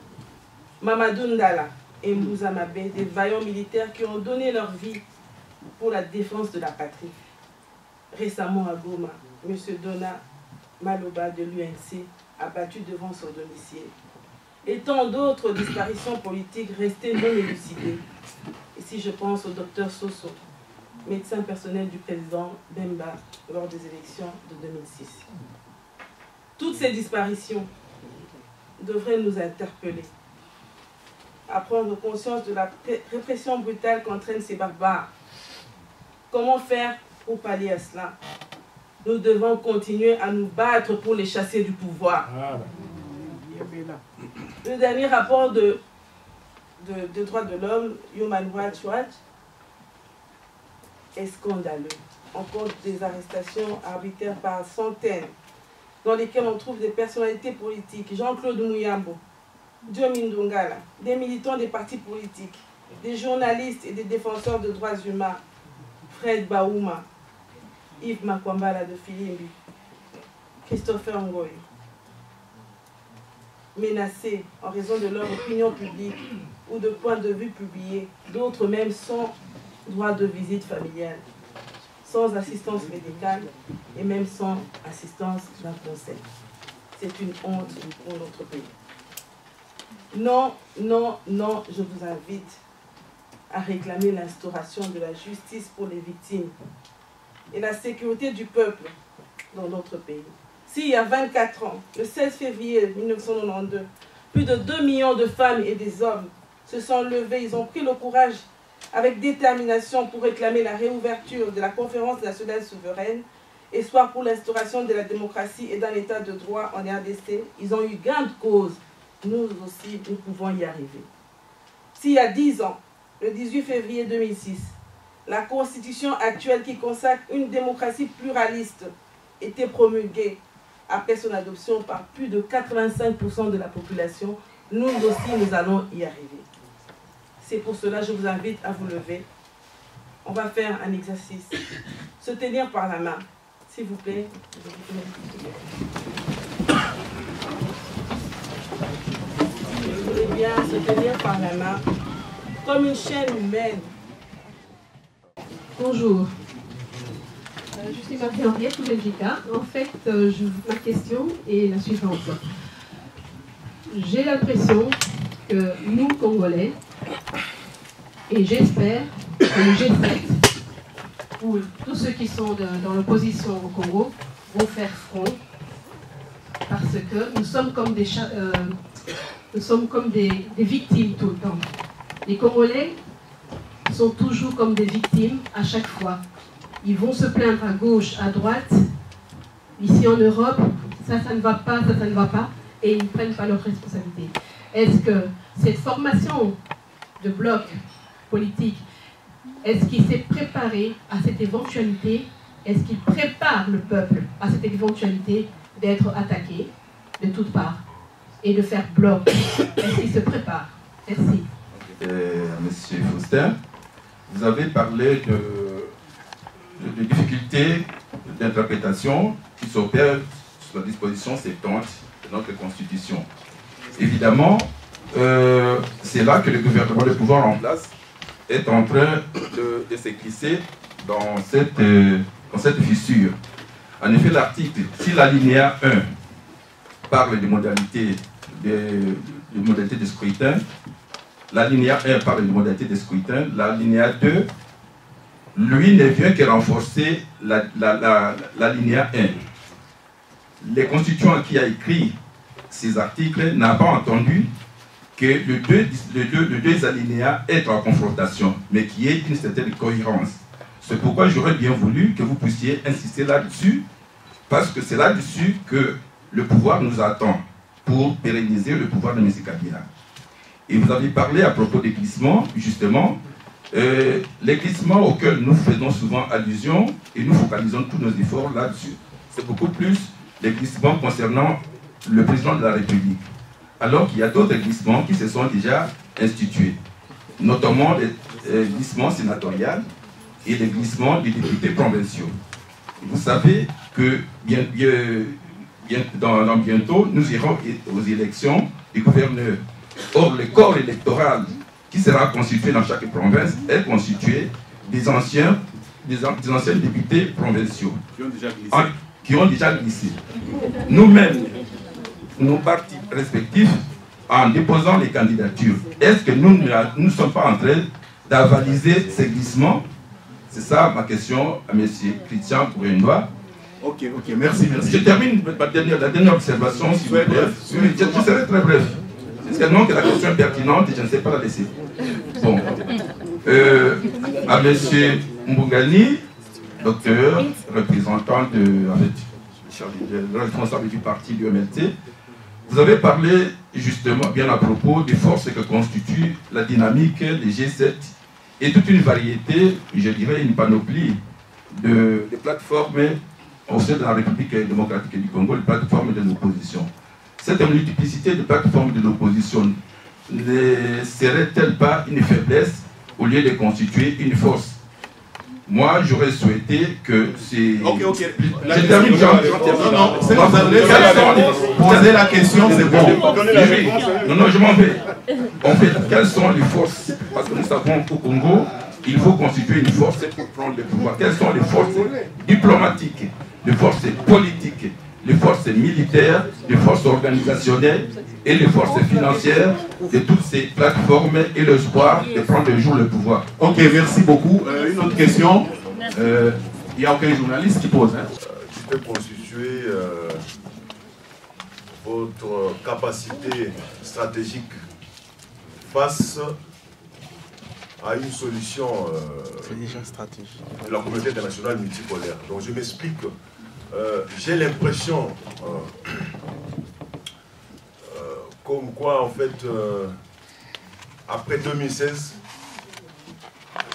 Mamadou Ndala et Mbouza Mabé, des vaillants militaires qui ont donné leur vie pour la défense de la patrie. Récemment à Goma, M. Dona Maloba de l'UNC, abattu devant son domicile. Et tant d'autres disparitions politiques restées non élucidées. Ici, je pense au docteur Soso, médecin personnel du président Bemba lors des élections de 2006. Toutes ces disparitions devraient nous interpeller, à prendre conscience de la répression brutale qu'entraînent ces barbares. Comment faire pour pallier à cela? Nous devons continuer à nous battre pour les chasser du pouvoir. Le dernier rapport de droits de l'homme, Human Rights Watch, est scandaleux. On compte des arrestations arbitraires par centaines, dans lesquelles on trouve des personnalités politiques, Jean-Claude Mouyambo, Diomi Ndongala, des militants des partis politiques, des journalistes et des défenseurs de droits humains, Fred Baouma, Yves Makwambala de Filimbi, Christopher Ngoy, menacés en raison de leur opinion publique ou de points de vue publiés, d'autres même sans droit de visite familiale, sans assistance médicale et même sans assistance d'un conseil. C'est une honte pour notre pays. Non, non, non, je vous invite à réclamer l'instauration de la justice pour les victimes et la sécurité du peuple dans notre pays. Si, il y a 24 ans, le 16 février 1992, plus de 2 millions de femmes et des hommes se sont levés, ils ont pris le courage avec détermination pour réclamer la réouverture de la conférence nationale souveraine, espoir pour l'instauration de la démocratie et d'un état de droit en RDC, ils ont eu gain de cause. Nous aussi, nous pouvons y arriver. S'il y a 10 ans, le 18 février 2006, la constitution actuelle qui consacre une démocratie pluraliste était promulguée après son adoption par plus de 85% de la population, nous aussi, nous allons y arriver. C'est pour cela que je vous invite à vous lever. On va faire un exercice. Se tenir par la main. S'il vous plaît. Vous voulez bien se tenir par la main, comme une chaîne humaine. Bonjour. Je suis Marie-Henriette Belgica. En fait, ma question est la suivante. J'ai l'impression que nous, Congolais, et j'espère que le G7, ou tous ceux qui sont dans l'opposition au Congo, vont faire front, parce que nous sommes comme des victimes tout le temps. Les Congolais sont toujours comme des victimes à chaque fois. Ils vont se plaindre à gauche, à droite. Ici en Europe, ça ne va pas, ça ne va pas, et ils ne prennent pas leurs responsabilités. Est-ce que cette formation de bloc politique, est-ce qu'il s'est préparé à cette éventualité? Est-ce qu'il prépare le peuple à cette éventualité d'être attaqué de toutes parts et de faire bloc? Est-ce qu'il se prépare? Merci. Monsieur Faustin, vous avez parlé de difficultés d'interprétation qui s'opèrent sur la disposition 70 de notre Constitution. Évidemment, c'est là que le gouvernement, le pouvoir en place, est en train de se glisser dans cette fissure. En effet, l'article, si l'alinéa 1 parle des modalités de scrutin, l'alinéa 1 parle des modalités de scrutin, l'alinéa 2, lui, ne vient que renforcer l'alinéa 1. Le constituant qui a écrit ces articles n'a pas entendu que le deux alinéas est en confrontation, mais qui est une certaine cohérence. C'est pourquoi j'aurais bien voulu que vous puissiez insister là-dessus, parce que c'est là-dessus que le pouvoir nous attend pour pérenniser le pouvoir de M. Kabila. Et vous avez parlé à propos des glissements, justement, les glissements auxquels nous faisons souvent allusion, et nous focalisons tous nos efforts là-dessus, c'est beaucoup plus les glissements concernant le président de la République. alors qu'il y a d'autres glissements qui se sont déjà institués, notamment les glissements sénatoriaux et les glissements des députés provinciaux. Vous savez que dans bientôt, nous irons aux élections des gouverneurs. Or, le corps électoral qui sera constitué dans chaque province est constitué des anciens députés provinciaux qui ont déjà glissé. Nous-mêmes, nos partis respectifs, en déposant les candidatures, est-ce que nous ne sommes pas en train d'avaliser ces glissements? C'est ça ma question à M. Christian Bourendois. Ok, merci. Je termine la dernière observation, s'il vous plaît. Je serai très bref. C'est tellement que la question est pertinente et je ne sais pas la laisser. Bon. À M. Mbungani, docteur, représentant le responsable du parti du MLT, vous avez parlé justement bien à propos des forces que constitue la dynamique, les G7 et toute une variété, je dirais une panoplie de plateformes au sein de la République démocratique du Congo, les plateformes de l'opposition. Cette multiplicité de plateformes de l'opposition ne serait-elle pas une faiblesse au lieu de constituer une force? Moi, j'aurais souhaité que c'est... Ok. Je termine, Non, c'est vous avez posé la question, c'est bon. Non, je m'en vais. En fait, quelles sont les forces? Parce que nous savons qu'au Congo, il faut constituer une force pour prendre le pouvoir. Quelles sont les forces diplomatiques, les forces politiques, les forces militaires, les forces organisationnelles et les forces financières de toutes ces plateformes et l'espoir de prendre un jour le pouvoir? Ok, merci beaucoup. Une autre question. Il n'y a aucun journaliste qui pose. Tu peux constituer votre capacité stratégique face à une solution de la communauté internationale multipolaire. Donc je m'explique. J'ai l'impression comme quoi en fait après 2016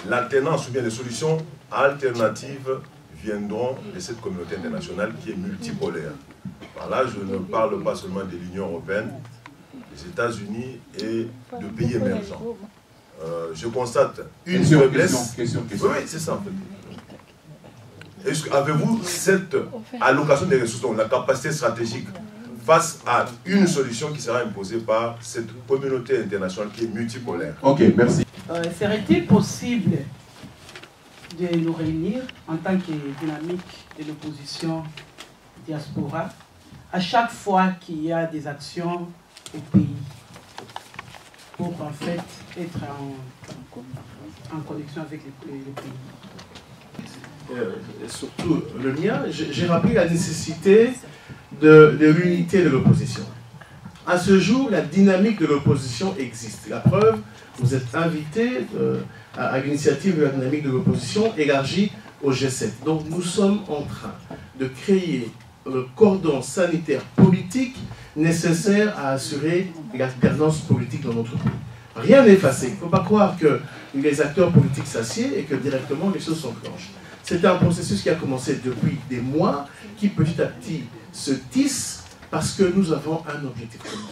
l'alternance ou bien les solutions alternatives viendront de cette communauté internationale qui est multipolaire. Par là je ne parle pas seulement de l'Union européenne, des États-Unis et de pays émergents. Je constate une faiblesse. Question. Oui, c'est ça en fait. Avez-vous cette allocation des ressources, donc la capacité stratégique face à une solution qui sera imposée par cette communauté internationale qui est multipolaire? Ok, merci. Serait-il possible de nous réunir en tant que dynamique de l'opposition diaspora à chaque fois qu'il y a des actions au pays pour en fait être en connexion avec le pays? Surtout le mien, j'ai rappelé la nécessité de l'unité de l'opposition. À ce jour, la dynamique de l'opposition existe. La preuve, vous êtes invité à l'initiative de la dynamique de l'opposition élargie au G7. Donc nous sommes en train de créer le cordon sanitaire politique nécessaire à assurer l'alternance politique dans notre pays. Rien n'est effacé. Il ne faut pas croire que les acteurs politiques s'assiedent et que directement les choses s'enclenchent. C'est un processus qui a commencé depuis des mois, qui petit à petit se tisse parce que nous avons un objectif commun.